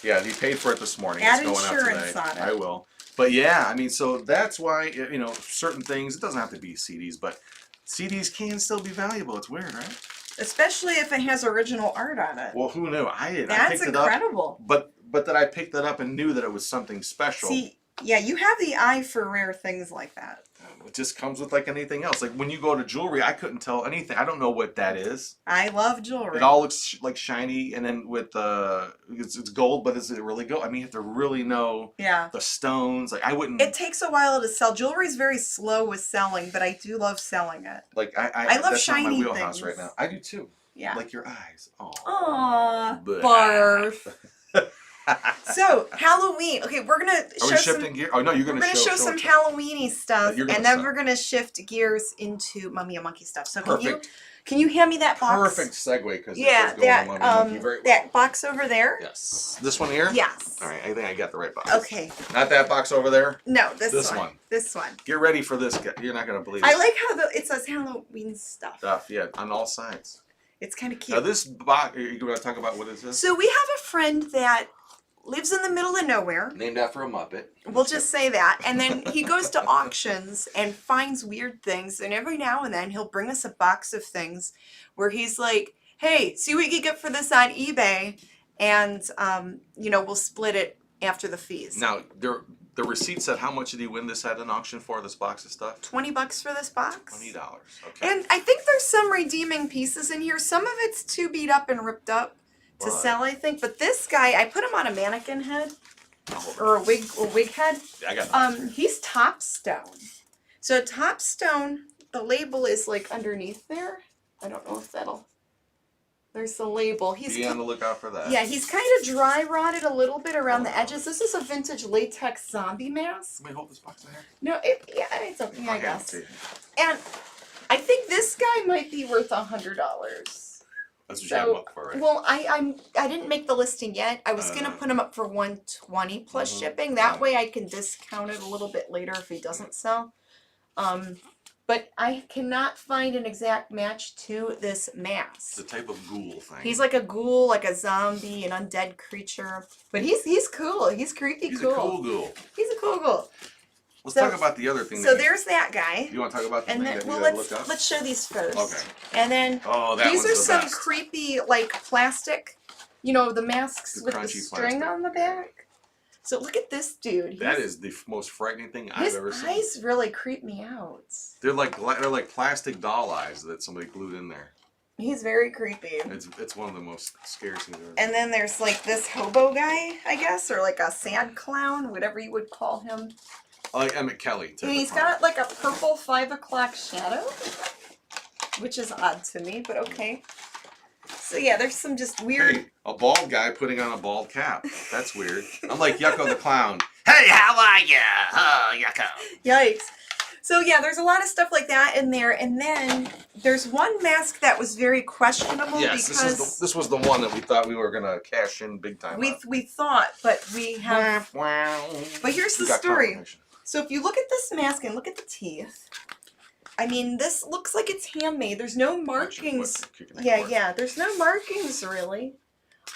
Yeah, he paid for it this morning. Add it's going insurance out today. on it. I will. But yeah, I mean, so that's why, you know, certain things, it doesn't have to be CDs, but CDs can still be valuable. It's weird, right? Especially if it has original art on it. Well, who knew? I That's picked incredible. it up. But that I picked it up and knew that it was something special. See, yeah, you have the eye for rare things like that. It just comes with like anything else. Like when you go to jewelry, I couldn't tell anything. I don't know what that is. I love jewelry. It all looks like shiny, and then with it's gold, but is it really gold? I mean, you have to really know the stones. Like I wouldn't. It takes a while to sell. Jewelry is very slow with selling, but I do love selling it. Like I love that's shiny not my wheelhouse things. right now. I do too. Yeah. Like your eyes. Aww. But- Barf. So Halloween. Okay, we're gonna Are show we shifting gear? Oh no, you're we're gonna gonna show some it. Halloweeny stuff, You're gonna and then sell. we're gonna shift gears into Mummy and Monkey stuff. So Perfect. can you hand me that box? Perfect segue because Yeah, it does go into Mummy and Monkey very well. that box over there. Yes. This one here? Yes. All right, I think I got the right box. Okay. Not that box over there. No, this one. This one. Get ready for this. You're not gonna believe it. I like how it says Halloween stuff. Yeah, on all sides. It's kind of cute. Now this box, you want to talk about what it is? So we have a friend that lives in the middle of nowhere. Named after a Muppet. We'll just say that. And then he goes to auctions and finds weird things. And every now and then he'll bring us a box of things where he's like, hey, see what you can get for this on eBay. And, we'll split it after the fees. Now, the receipt said how much did he win this at an auction for, this box of stuff? $20 for this box. $20. Okay. And I think there's some redeeming pieces in here. Some of it's too beat up and ripped up to sell, I think. But this guy, I put him on a mannequin head. Or a wig head. I got he's Topstone. So Topstone, the label is like underneath there. I don't know if that'll. There's the label. Be on the lookout for that. Yeah, he's kind of dry rotted a little bit around the edges. This is a vintage latex zombie mask. Let me hold this box in here. No, it's okay, I guess. And And I think this guy might be worth $100. that's what you have him up for, right? Well, I didn't make the listing yet. I was gonna put him up for $120 plus shipping. That way I can discount it a little bit later if he doesn't sell. But I cannot find an exact match to this mask. It's a type of ghoul thing. He's like a ghoul, like a zombie, an undead creature. But he's cool. He's creepy He's cool. a cool ghoul. He's a cool ghoul. Let's talk about the other thing. So there's that guy. You want to talk about the And thing then, that well, you gotta look up? let's show these first. Okay. And then these are some best. creepy, like plastic, the masks with the string on the back. So look at this dude. That is the most frightening thing I've ever seen. His eyes really creep me out. They're like plastic doll eyes that somebody glued in there. He's very creepy. It's one of the most scary things I've ever seen. And then there's like this hobo guy, I guess, or like a sad clown, whatever you would call him. Like Emmett Kelly. And he's got like a purple 5 o'clock shadow, which is odd to me, but okay. So yeah, there's some just weird. Hey, a bald guy putting on a bald cap. That's weird. I'm like Yucko the clown. Hey, how are ya? Oh, Yucko. Yikes. So yeah, there's a lot of stuff like that in there, and then there's one mask that was very questionable because this was the one that we thought we were gonna cash in big time. We thought, but we have. But here's the story. So if you look at this mask and look at the teeth, I mean, this looks like it's handmade. There's no markings. Yeah. There's no markings really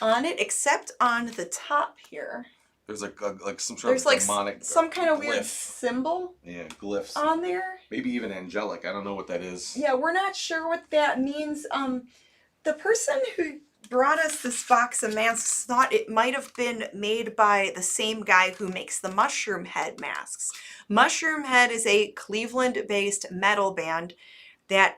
on it except on the top here. There's like some sort of demonic. Some kind of weird glyph. symbol. Yeah, glyphs on there. Maybe even angelic. I don't know what that is. Yeah, we're not sure what that means. The person who brought us this box of masks thought it might have been made by the same guy who makes the Mushroom Head masks. Mushroom Head is a Cleveland-based metal band that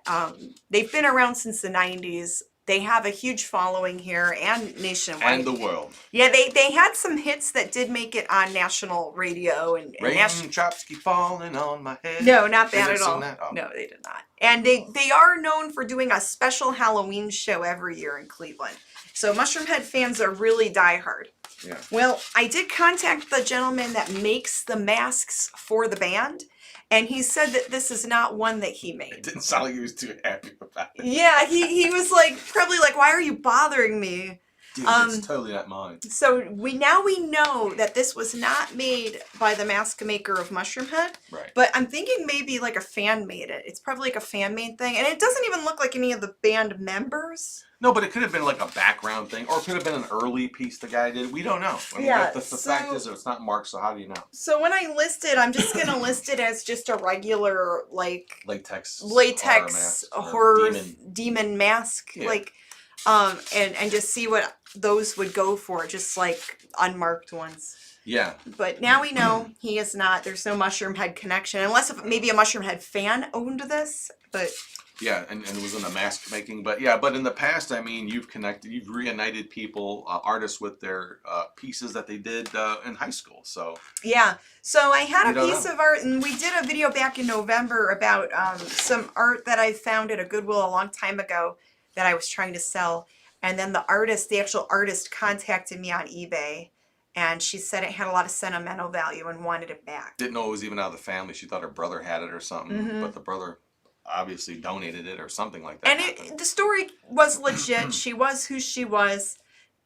they've been around since the 90s. They have a huge following here and nationwide. And the world. Yeah, they had some hits that did make it on national radio and Raindrops keep falling on my head. No, not that at all. That? Oh. No, they did not. And they are known for doing a special Halloween show every year in Cleveland. So Mushroom Head fans are really diehard. Yeah. Well, I did contact the gentleman that makes the masks for the band, and he said that this is not one that he made. It didn't sound like he was too happy about it. Yeah, he was probably like, why are you bothering me? Dude, it's totally not mine. So we know that this was not made by the mask maker of Mushroom Head. Right. But I'm thinking maybe like a fan made it. It's probably like a fan made thing. And it doesn't even look like any of the band members. No, but it could have been like a background thing, or it could have been an early piece the guy did. We don't know. I mean, Yeah, the fact is it's not marked, so how do you know? So when I list it, I'm just going to list it as just a regular latex horror demon mask. Yeah. And just see what those would go for, just like unmarked ones. Yeah. But now we know he is not. There's no Mushroom Head connection, unless maybe a Mushroom Head fan owned this. But yeah, and it was in the mask making. But yeah, but in the past, I mean, you've reunited people, artists with their pieces that they did in high school. So yeah, so I had a piece of art, and we did a video back in November about some art that I found at a Goodwill a long time ago that I was trying to sell. And then the actual artist contacted me on eBay and she said it had a lot of sentimental value and wanted it back. Didn't know it was even out of the family. She thought her brother had it or something, but the brother obviously donated it or something like that. And the story was legit. She was who she was.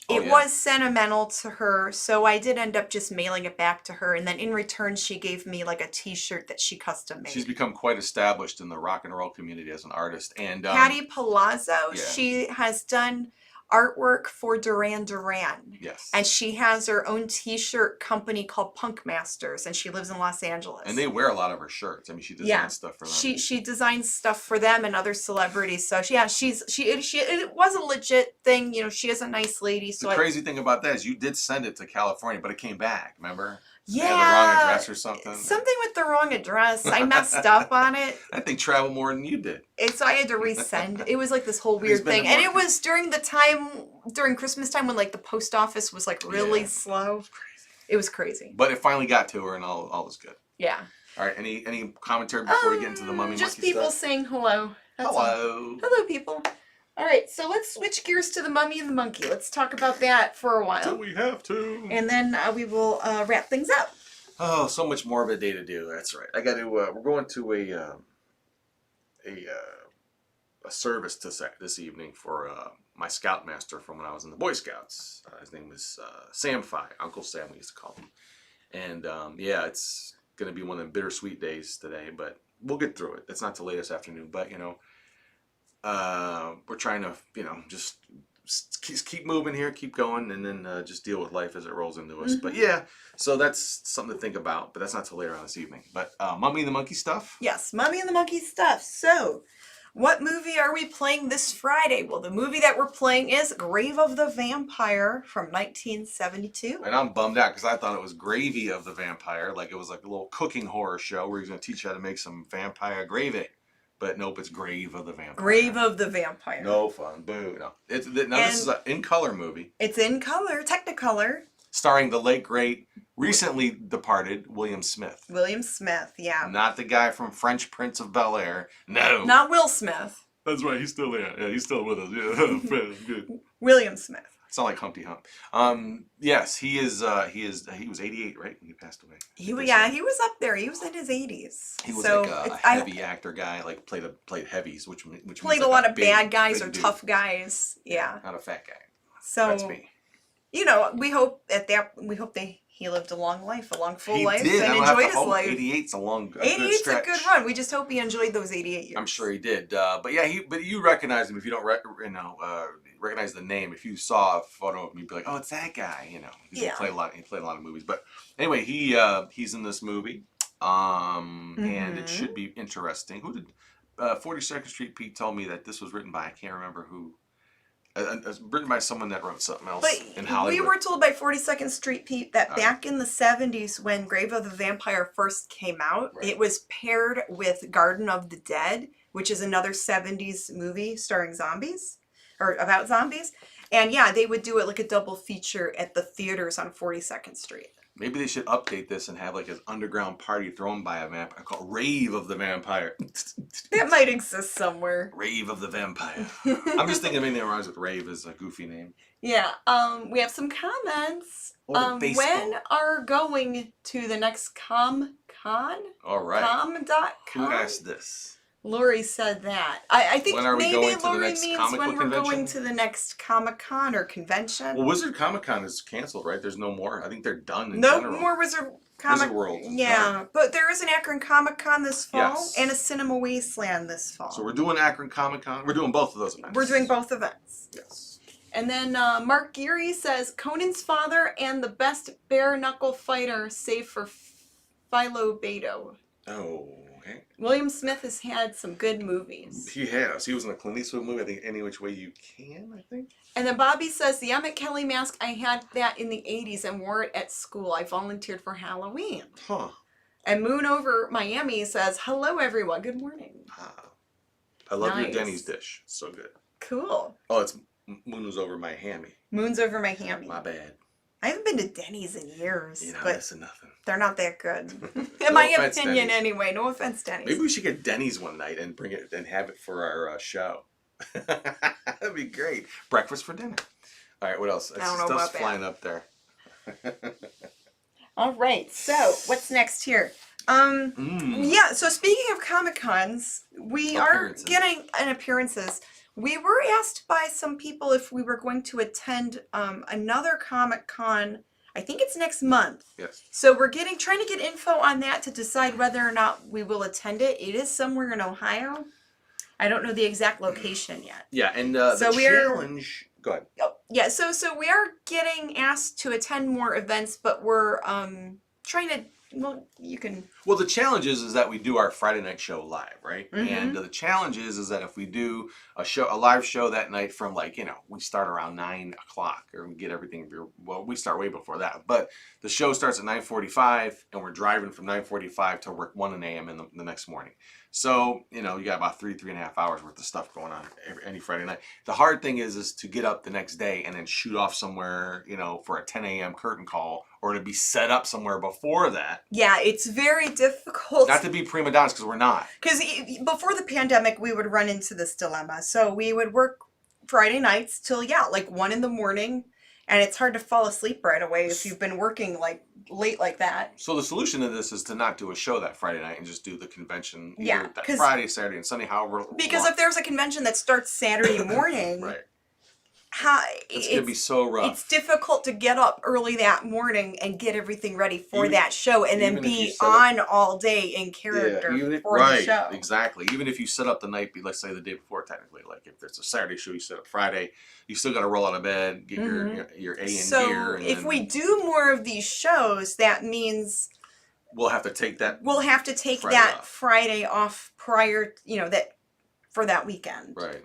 It yeah. was sentimental to her, so I did end up just mailing it back to her, and then in return she gave me like a t-shirt that she custom made. She's become quite established in the rock and roll community as an artist. And Patty Palazzo, yeah. she has done artwork for Duran Duran. Yes. And she has her own t-shirt company called Punk Masters, and she lives in Los Angeles. And they wear a lot of her shirts. I mean, she designs stuff for them. She designs stuff for them and other celebrities. So yeah, it was a legit thing. You know, she is a nice lady. So the crazy thing about that is you did send it to California, but it came back. Remember? Yeah. They had the wrong address or something. Something with the wrong address. I messed up on it. That thing traveled more than you did. And so I had to resend. It was like this whole weird thing. And it was during Christmas time when like the post office was like really slow. It was crazy. But it finally got to her and all was good. Yeah. All right. Any commentary before we get into the Mummy Just Monkey people stuff? saying hello. That's Hello. all. Hello, people. All right, so let's switch gears to the Mummy and the Monkey. Let's talk about that for a while. So we have to. And then we will wrap things up. Oh, so much more of a day to do. That's right. I got to. We're going to a service this evening for my scoutmaster from when I was in the Boy Scouts. His name was Sam Phi, Uncle Sam we used to call him. And yeah, it's going to be one of the bittersweet days today, but we'll get through it. It's not till late this afternoon, but you know, we're trying to just keep moving here, keep going, and then just deal with life as it rolls into us. But yeah, so that's something to think about, but that's not till later on this evening. But Mummy and the Monkey stuff? Yes, Mummy and the Monkey stuff. So, what movie are we playing this Friday? Well, the movie that we're playing is Grave of the Vampire from 1972. And I'm bummed out because I thought it was Gravy of the Vampire, like it was like a little cooking horror show where he's going to teach you how to make some vampire gravy. But nope, it's Grave of the Vampire. Grave of the Vampire. No fun. Boo. No. This is an in-color movie. It's in color, Technicolor. Starring the late, great, recently departed William Smith. William Smith, yeah. Not the guy from French Prince of Bel-Air. No. Not Will Smith. That's right. He's still there. Yeah, he's still with us. Yeah, good. William Smith. It's not like Humpty Hump. Yes, he is. He was 88, right, when he passed away. He was up there. He was in his 80s. He was like a heavy actor guy, like played heavies, which played means a like lot of bad guys or dude. tough guys. Yeah. Not a fat guy. So that's me. You know, we hope he lived a long life, a long full life, did. and enjoyed his life. 88's a long, 88's stretch. a good run. We just hope he enjoyed those 88 years. I'm sure he did. But yeah, but you recognize him if you don't recognize the name. If you saw a photo of him, you'd be like, oh, it's that guy. You know, he played a lot of movies. But anyway, he's in this movie, and it should be interesting. Who did 42nd Street Pete told me that this was written by? I can't remember who. Written by someone that wrote something else in Hollywood. We were told by 42nd Street Pete that back in the 70s when Grave of the Vampire first came out, it was paired with Garden of the Dead, which is another 70s movie starring zombies, or about zombies. And yeah, they would do it like a double feature at the theaters on 42nd Street. Maybe they should update this and have like an underground party thrown by a vampire called Rave of the Vampire. That might exist somewhere. Rave of the Vampire. I'm just thinking maybe they rhymes with Rave is a goofy name. Yeah. We have some comments. When are going to the next ComCon? All right. Com.com? Who asked this? Lori said that. I think when are we maybe going to Lori the next means comic when book we're convention? going to the next Comic-Con or convention. Well, Wizard Comic-Con is canceled, right? There's no more. I think they're done in no general. more Wizard World. Yeah, but there is an Akron Comic-Con this fall Yes. and a Cinema Wasteland this fall. So we're doing Akron Comic-Con. We're doing both of those events. We're doing both events. Yes. And then Mark Geary says, Conan's father and the best bare-knuckle fighter save for Philo Beto. Oh, okay. William Smith has had some good movies. He has. He was in a Clint Eastwood movie, I think, Any Which Way You Can, I think. And then Bobby says, the Emmett Kelly mask, I had that in the 80s and wore it at school. I volunteered for Halloween. Huh. And Moon Over Miami says, hello, everyone. Good morning. I love your Nice. Denny's dish. So good. Cool. Oh, it's Moon's Over My Hammy. Moon's Over My Hammy. My bad. I haven't been to Denny's in years, You're not but missing nothing. they're not that good. No In my offense, opinion, Denny's. anyway. No offense, Denny's. Maybe we should get Denny's one night and bring it and have it for our show. That'd be great. Breakfast for dinner. All right, what else? I don't know about Stuff's flying up there. All right. So what's next here? Yeah. So speaking of Comic Cons, we are getting appearances. We were asked by some people if we were going to attend another Comic Con. I think it's next month. Yes. So we're trying to get info on that to decide whether or not we will attend it. It is somewhere in Ohio. I don't know the exact location yet. Yeah, and the challenge. Go ahead. Oh, yeah, so we are getting asked to attend more events, but we're trying to. Well, you can. Well, the challenge is that we do our Friday night show live, right? Mm-hmm. And the challenge is that if we do a live show that night from we start around 9 o'clock, or we get everything. Well, we start way before that, but the show starts at 9:45, and we're driving from 9:45 to work 1 a.m. in the next morning. So, you got about 3.5 hours worth of stuff going on any Friday night. The hard thing is to get up the next day and then shoot off somewhere, for a 10 a.m. curtain call, or to be set up somewhere before that. Yeah, it's very difficult. Not to be prima donnas, because we're not. Because before the pandemic, we would run into this dilemma. So we would work Friday nights till, 1 in the morning. And it's hard to fall asleep right away if you've been working late like that. So the solution to this is to not do a show that Friday night and just do the convention that because Friday, Saturday, and Sunday, however. Because if there's a convention that starts Saturday morning, right. It's going to be so rough. It's difficult to get up early that morning and get everything ready for that show and then be on all day in character for the show. Exactly. Even if you set up the night, let's say the day before, technically, like if there's a Saturday show, you set up Friday, you still got to roll out of bed, get your A in gear. So if we do more of these shows, that means we'll have to take that. We'll have to take that Friday off prior, for that weekend. Right.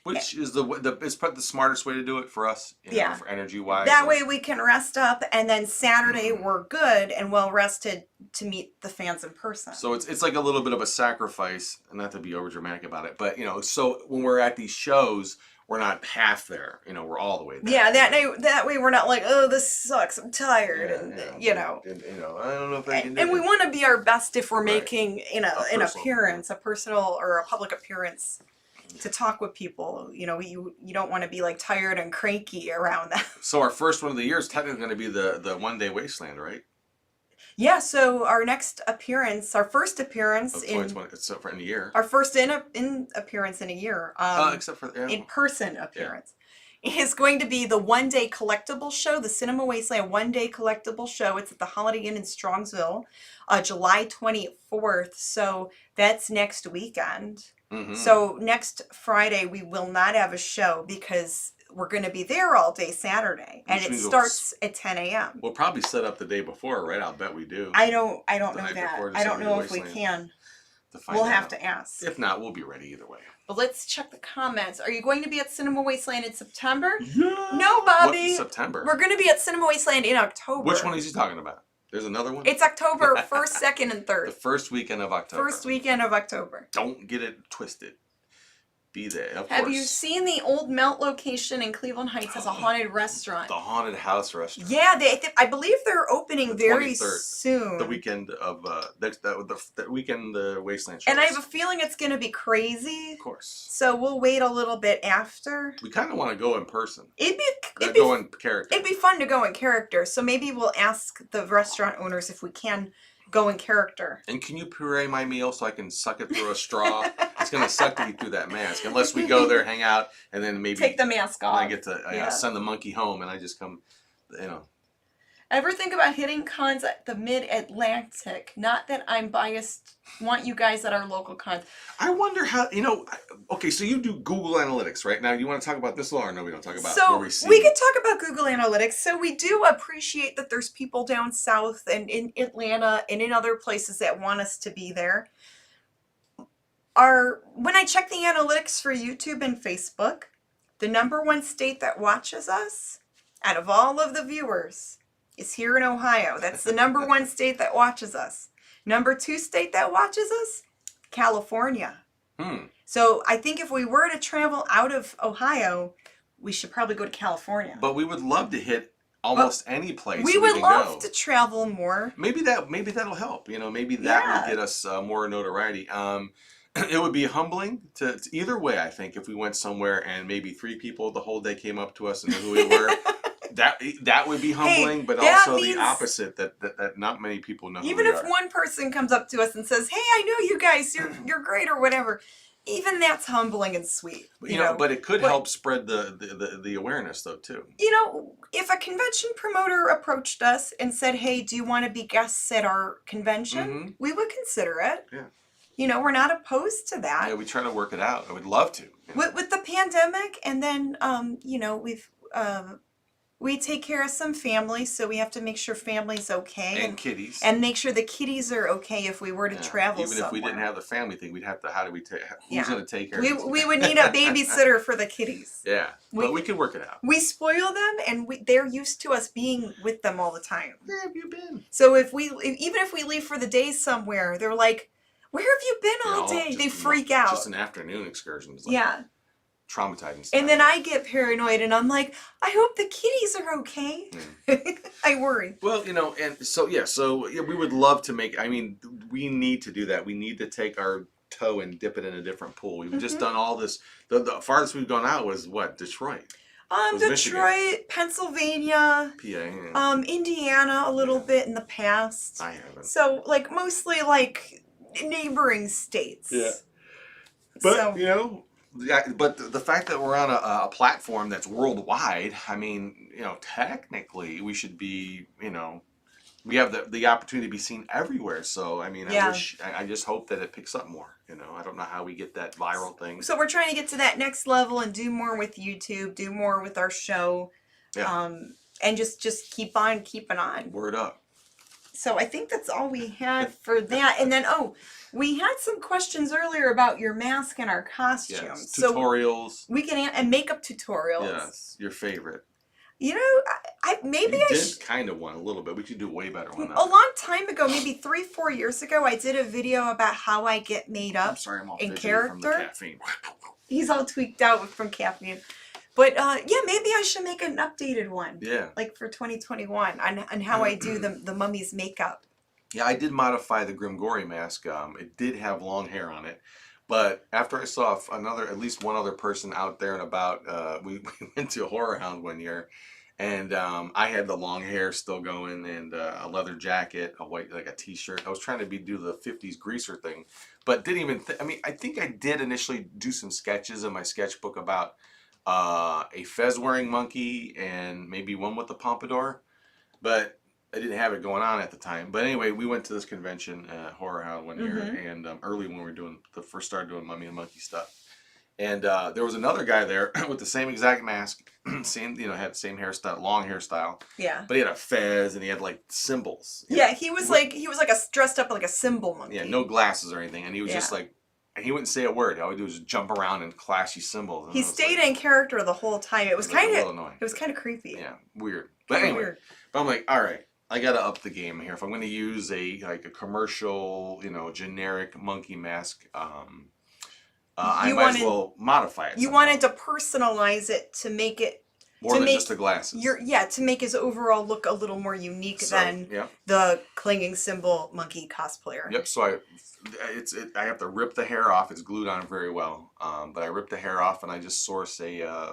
Which is it's probably the smartest way to do it for us, for energy-wise. That way we can rest up, and then Saturday we're good and well rested to meet the fans in person. So it's like a little bit of a sacrifice, and not to be over dramatic about it, but so when we're at these shows, we're not half there. We're all the way there. Yeah, that way we're not like, oh, this sucks, I'm tired, I don't know if I can do and we want to be our best if we're making an appearance, yeah. a personal or a public appearance. To talk with people, you don't want to be tired and cranky around that. So our first one of the year is technically going to be the 1 day wasteland, right? Yeah. So our next appearance, our first appearance of 2020, except for in a year. Our first in appearance in a year. Except for in person appearance. Yeah. Is going to be the 1 day collectible show, the Cinema Wasteland 1 day collectible show. It's at the Holiday Inn in Strongsville, July 24th. So that's next weekend. Mm-hmm. So next Friday we will not have a show because we're going to be there all day Saturday, and it starts at 10 a.m. We'll probably set up the day before, right? I'll bet we do. I don't know that. I don't know if we can. We'll have to ask. If not, we'll be ready either way. But let's check the comments. Are you going to be at Cinema Wasteland in September? Yeah. No, Bobby. What, September? We're going to be at Cinema Wasteland in October. Which one is he talking about? There's another one? It's October 1st, 2nd, and 3rd. The first weekend of October. First weekend of October. Don't get it twisted. Be there, of course. Have you seen the old Melt location in Cleveland Heights as a haunted restaurant? The haunted house restaurant. Yeah, I believe they're opening very soon. The weekend of the weekend the Wasteland shows. And I have a feeling it's going to be crazy. Of course. So we'll wait a little bit after. We kind of want to go in person. It'd be go in character. It'd be fun to go in character. So maybe we'll ask the restaurant owners if we can go in character. And can you puree my meal so I can suck it through a straw? It's going to suck to eat through that mask. Unless we go there, hang out, and then maybe take the mask off. I get to send the monkey home, and I just come, Ever think about hitting cons at the Mid-Atlantic? Not that I'm biased. Want you guys at our local cons. I wonder how, okay, so you do Google Analytics, right? Now, do you want to talk about this law, or no, we don't talk about where we see? We can talk about Google Analytics. So we do appreciate that there's people down south and in Atlanta and in other places that want us to be there. When I check the analytics for YouTube and Facebook, the #1 state that watches us out of all of the viewers is here in Ohio. That's the #1 state that watches us. #2 state that watches us, California. So I think if we were to travel out of Ohio, we should probably go to California. But we would love to hit almost any place. We would love to travel more. Maybe that'll help. Maybe that would get us more notoriety. It would be humbling to either way, I think, if we went somewhere and maybe 3 people the whole day came up to us and knew who we were. That would be humbling, but that also means- the opposite that not many people know. Even who we if are. one person comes up to us and says, "Hey, I know you guys. You're great," or whatever. Even that's humbling and sweet. You know, but it could help spread the awareness though too. You know, if a convention promoter approached us and said, "Hey, do you want to be guests at our convention?" We would consider it. Yeah. You know, we're not opposed to that. Yeah, we try to work it out. I would love to. You know? With the pandemic, and then you know, we take care of some families, so we have to make sure family's okay. And kitties. And make sure the kitties are okay if we were to travel Even if we didn't have the family thing, we'd have to, how do we take, who's going to take care of these we would need a babysitter for the kitties. Yeah, but we could work it out. We spoil them, and they're used to us being with them all the time. Where have you been? So even if we leave for the day somewhere, they're like, "Where have you been all day?" They freak out. Just an afternoon excursion. Yeah. Traumatizing stuff. And then I get paranoid and I'm like, I hope the kitties are okay. I worry. Well, you know, and so we would love to make, I mean, we need to do that. We need to take our toe and dip it in a different pool. We've just done all this. The farthest we've gone out was what? Detroit. Detroit, Michigan. Pennsylvania, PA, yeah. Indiana a little bit in the past. I haven't. So like mostly like neighboring states. Yeah. But you know, but the fact that we're on a platform that's worldwide, I mean, you know, technically we should be, you know, we have the opportunity to be seen everywhere. So I mean, I just hope that it picks up more. You know, I don't know how we get that viral thing. So we're trying to get to that next level and do more with YouTube, do more with our show, and just keep on keeping on. Word up. So I think that's all we had for that. And then we had some questions earlier about your mask and our costumes. Yes, tutorials. So we can and makeup tutorials. Yes, your favorite. You know, I did kind of one a little bit. We could do a way better one. A long time ago, maybe 3-4 years ago, I did a video about how I get made up. I'm sorry, I'm all in fidgety character. from the caffeine. He's all tweaked out from caffeine. But yeah, maybe I should make an updated one. Yeah. Like for 2021 on how I do the mummy's makeup. Yeah, I did modify the Grimm Gorri mask. It did have long hair on it. But after I saw at least one other person out there and about, we went to a Horror Hound one year, and I had the long hair still going and a leather jacket, a white, like a t-shirt. I was trying to do the 50s greaser thing, but didn't even, I mean, I think I did initially do some sketches in my sketchbook about a fez-wearing monkey and maybe one with the pompadour, but I didn't have it going on at the time. But anyway, we went to this convention, Horror Hound one year, and early when we were first started doing MummyAndMonkey stuff. And there was another guy there with the same exact mask, same, you know, had the same hairstyle, long hairstyle. Yeah. But he had a fez and he had like symbols. Yeah, he was like dressed up like a symbol monkey. Yeah, no glasses or anything, and he was just like, and he wouldn't say a word. All he would do was jump around and flashy symbols. And he stayed in character the whole time. It was kind of creepy. Yeah, weird. But anyway, but I'm like, all right, I gotta up the game here. If I'm gonna use a commercial, you know, generic monkey mask, I might as well modify it. You wanted to personalize it to make it more than just the glasses. To make his overall look a little more unique than the clinging symbol monkey cosplayer. Yep. So I have to rip the hair off. It's glued on very well, but I rip the hair off and I just source a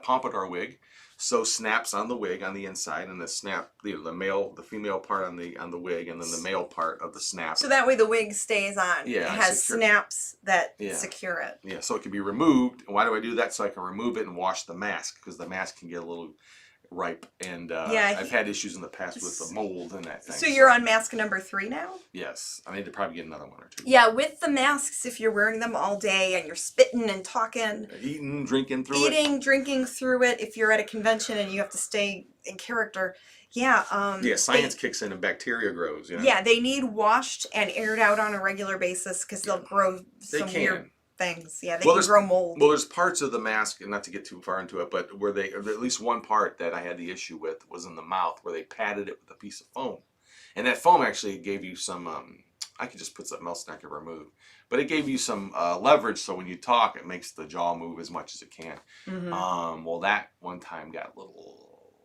pompadour wig. So snaps on the wig on the inside, and the snap the female part on the wig, and then the male part of the snap. So that way the wig stays on. Yeah, it has snaps that secure it. Yeah, so it can be removed. And why do I do that? So I can remove it and wash the mask, because the mask can get a little ripe, and I've had issues in the past with the mold and that thing. So you're on mask number 3 now? Yes, I need to probably get another one or two. Yeah, with the masks, if you're wearing them all day and you're spitting and talking, eating, drinking through it, drinking through it, if you're at a convention and you have to stay in character, science kicks in and bacteria grows. You know? Yeah, they need washed and aired out on a regular basis because they'll grow weird things. Yeah, they can grow mold. Well, there's parts of the mask, and not to get too far into it, but where at least one part that I had the issue with was in the mouth, where they padded it with a piece of foam. And that foam actually gave you some, I could just put something else and I could remove, but it gave you some leverage, so when you talk, it makes the jaw move as much as it can. Well, that one time got a little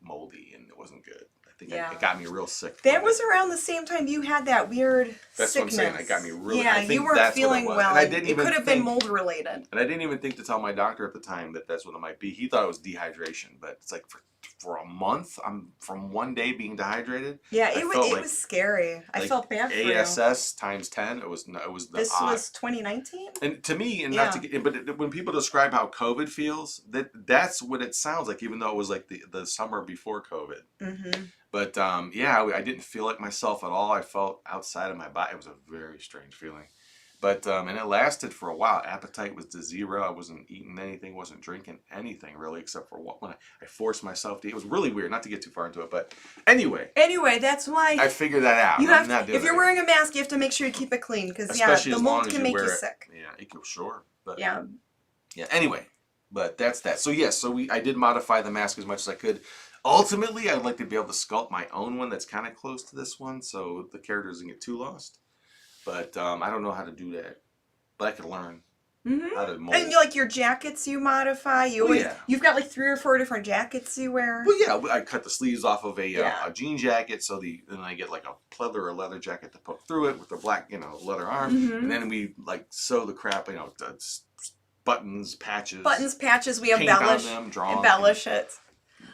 moldy, and it wasn't good. I think it got me real sick. That was around the same time you had that weird That's sickness. What I'm saying. It got me really. Yeah, I think you weren't feeling well. And it could have been mold related. And I didn't even think to tell my doctor at the time that that's what it might be. He thought it was dehydration, but it's like for for a month. I'm from one day being dehydrated. Yeah, I it felt was scary. I like felt bad for you. ASS times 10. It was the This was 2019? and to me, and Yeah. not to get, but when people describe how COVID feels, that's what it sounds like, even though it was like the summer before COVID. Mm-hmm. But yeah, I didn't feel like myself at all. I felt outside of my body. It was a very strange feeling. But and it lasted for a while. Appetite was to zero. I wasn't eating anything, wasn't drinking anything really, except for when I forced myself to eat. It was really weird. Not to get too far into it, but anyway. Anyway, that's why I figured that out. you I'm have. not doing If you're that. wearing a mask, you have to make sure you keep it clean because Especially the as long mold as can you make wear you it. sick. Yeah, it could, sure. But Yeah. yeah. Anyway, but that's that. So yes, I did modify the mask as much as I could. Ultimately, I'd like to be able to sculpt my own one that's kind of close to this one, so the character doesn't get too lost. But I don't know how to do that. But I could learn how to mold. And like your jackets, you modify. You've got like 3 or 4 different jackets you wear. Well, yeah, I cut the sleeves off of a jean jacket, so then I get like a pleather or leather jacket to put through it with the black, leather arm, and then we like sew the crap, buttons, patches. We embellish them, draw embellish it.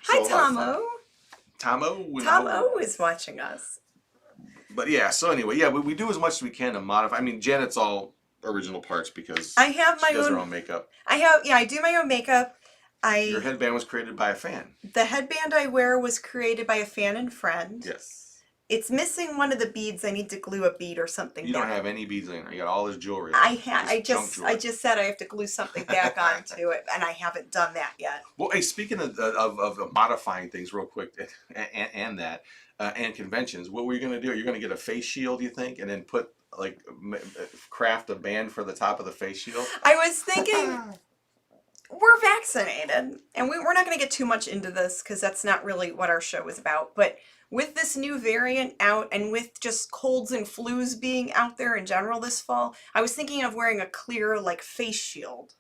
Hi, Tomo. Tomo is watching us. But yeah, so anyway, yeah, we do as much as we can to modify. I mean, Janet's all original parts because I have she does her own makeup. I do my own makeup. Your headband was created by a fan. The headband I wear was created by a fan and friend. Yes. It's missing one of the beads. I need to glue a bead or something. You don't have any beads in there. You got all this jewelry. I just said I have to glue something back onto it, and I haven't done that yet. Well, hey, speaking of modifying things real quick, and conventions, what were you going to do? You're going to get a face shield, you think, and then put craft a band for the top of the face shield? I was thinking. We're vaccinated, and we're not going to get too much into this because that's not really what our show is about. But with this new variant out and with just colds and flus being out there in general this fall, I was thinking of wearing a clear face shield.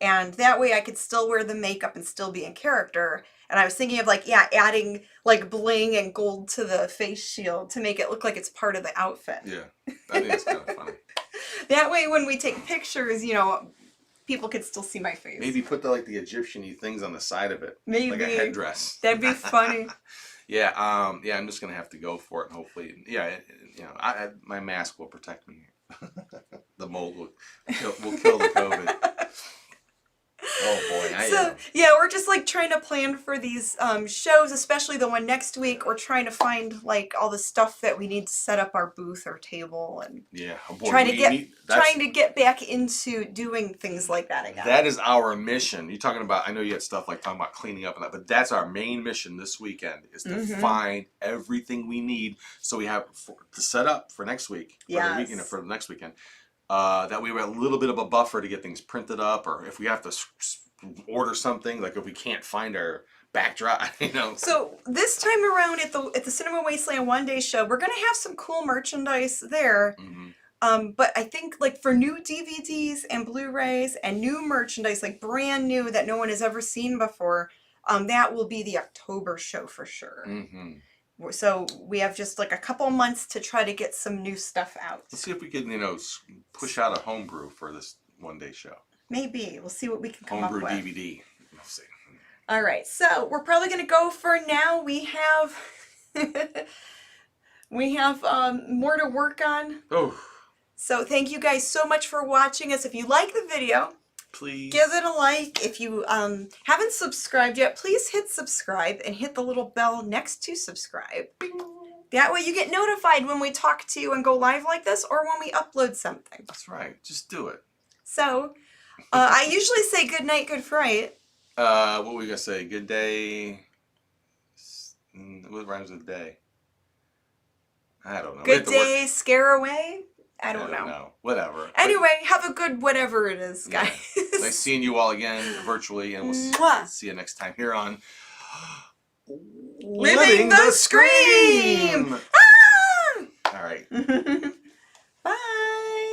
And that way I could still wear the makeup and still be in character. And I was thinking of adding bling and gold to the face shield to make it look like it's part of the outfit. Yeah, I think it's kind of funny. That way when we take pictures, people could still see my face. Maybe put the Egyptian-y things on the side of it. Maybe. Like a headdress. That'd be funny. Yeah, I'm just going to have to go for it, and hopefully, my mask will protect me. The mold will kill the COVID. Oh boy, we're just trying to plan for these shows, especially the one next week. We're trying to find all the stuff that we need to set up our booth or table, and trying to get back into doing things like that again. That is our mission. You're talking about. I know you had stuff talking about cleaning up and that, but that's our main mission this weekend is to find everything we need so we have to set up for next week. For the next weekend. That we have a little bit of a buffer to get things printed up, or if we have to order something, if we can't find our backdrop, So this time around at the Cinema Wasteland one-day show, we're gonna have some cool merchandise there. But I think for new DVDs and Blu-rays and new merchandise, brand new that no one has ever seen before, that will be the October show for sure. So we have just a couple months to try to get some new stuff out. Let's see if we can, push out a homebrew for this one-day show. Maybe. We'll see what we can come up with. Homebrew DVD. We'll see. All right. So we're probably going to go for now. We have more to work on. Oh. So thank you guys so much for watching us. If you like the video, please give it a like. If you haven't subscribed yet, please hit subscribe and hit the little bell next to subscribe. Bing. That way you get notified when we talk to you and go live like this or when we upload something. That's right. Just do it. So I usually say good night, good fright. What were we going to say? Good day. What rhymes with day? I don't know. Good day, scare away. I don't know. Whatever. Anyway, have a good whatever it is, guys. Yeah. Nice seeing you all again virtually, and we'll see you next time here on Living the Scream! Ah! All right. Bye.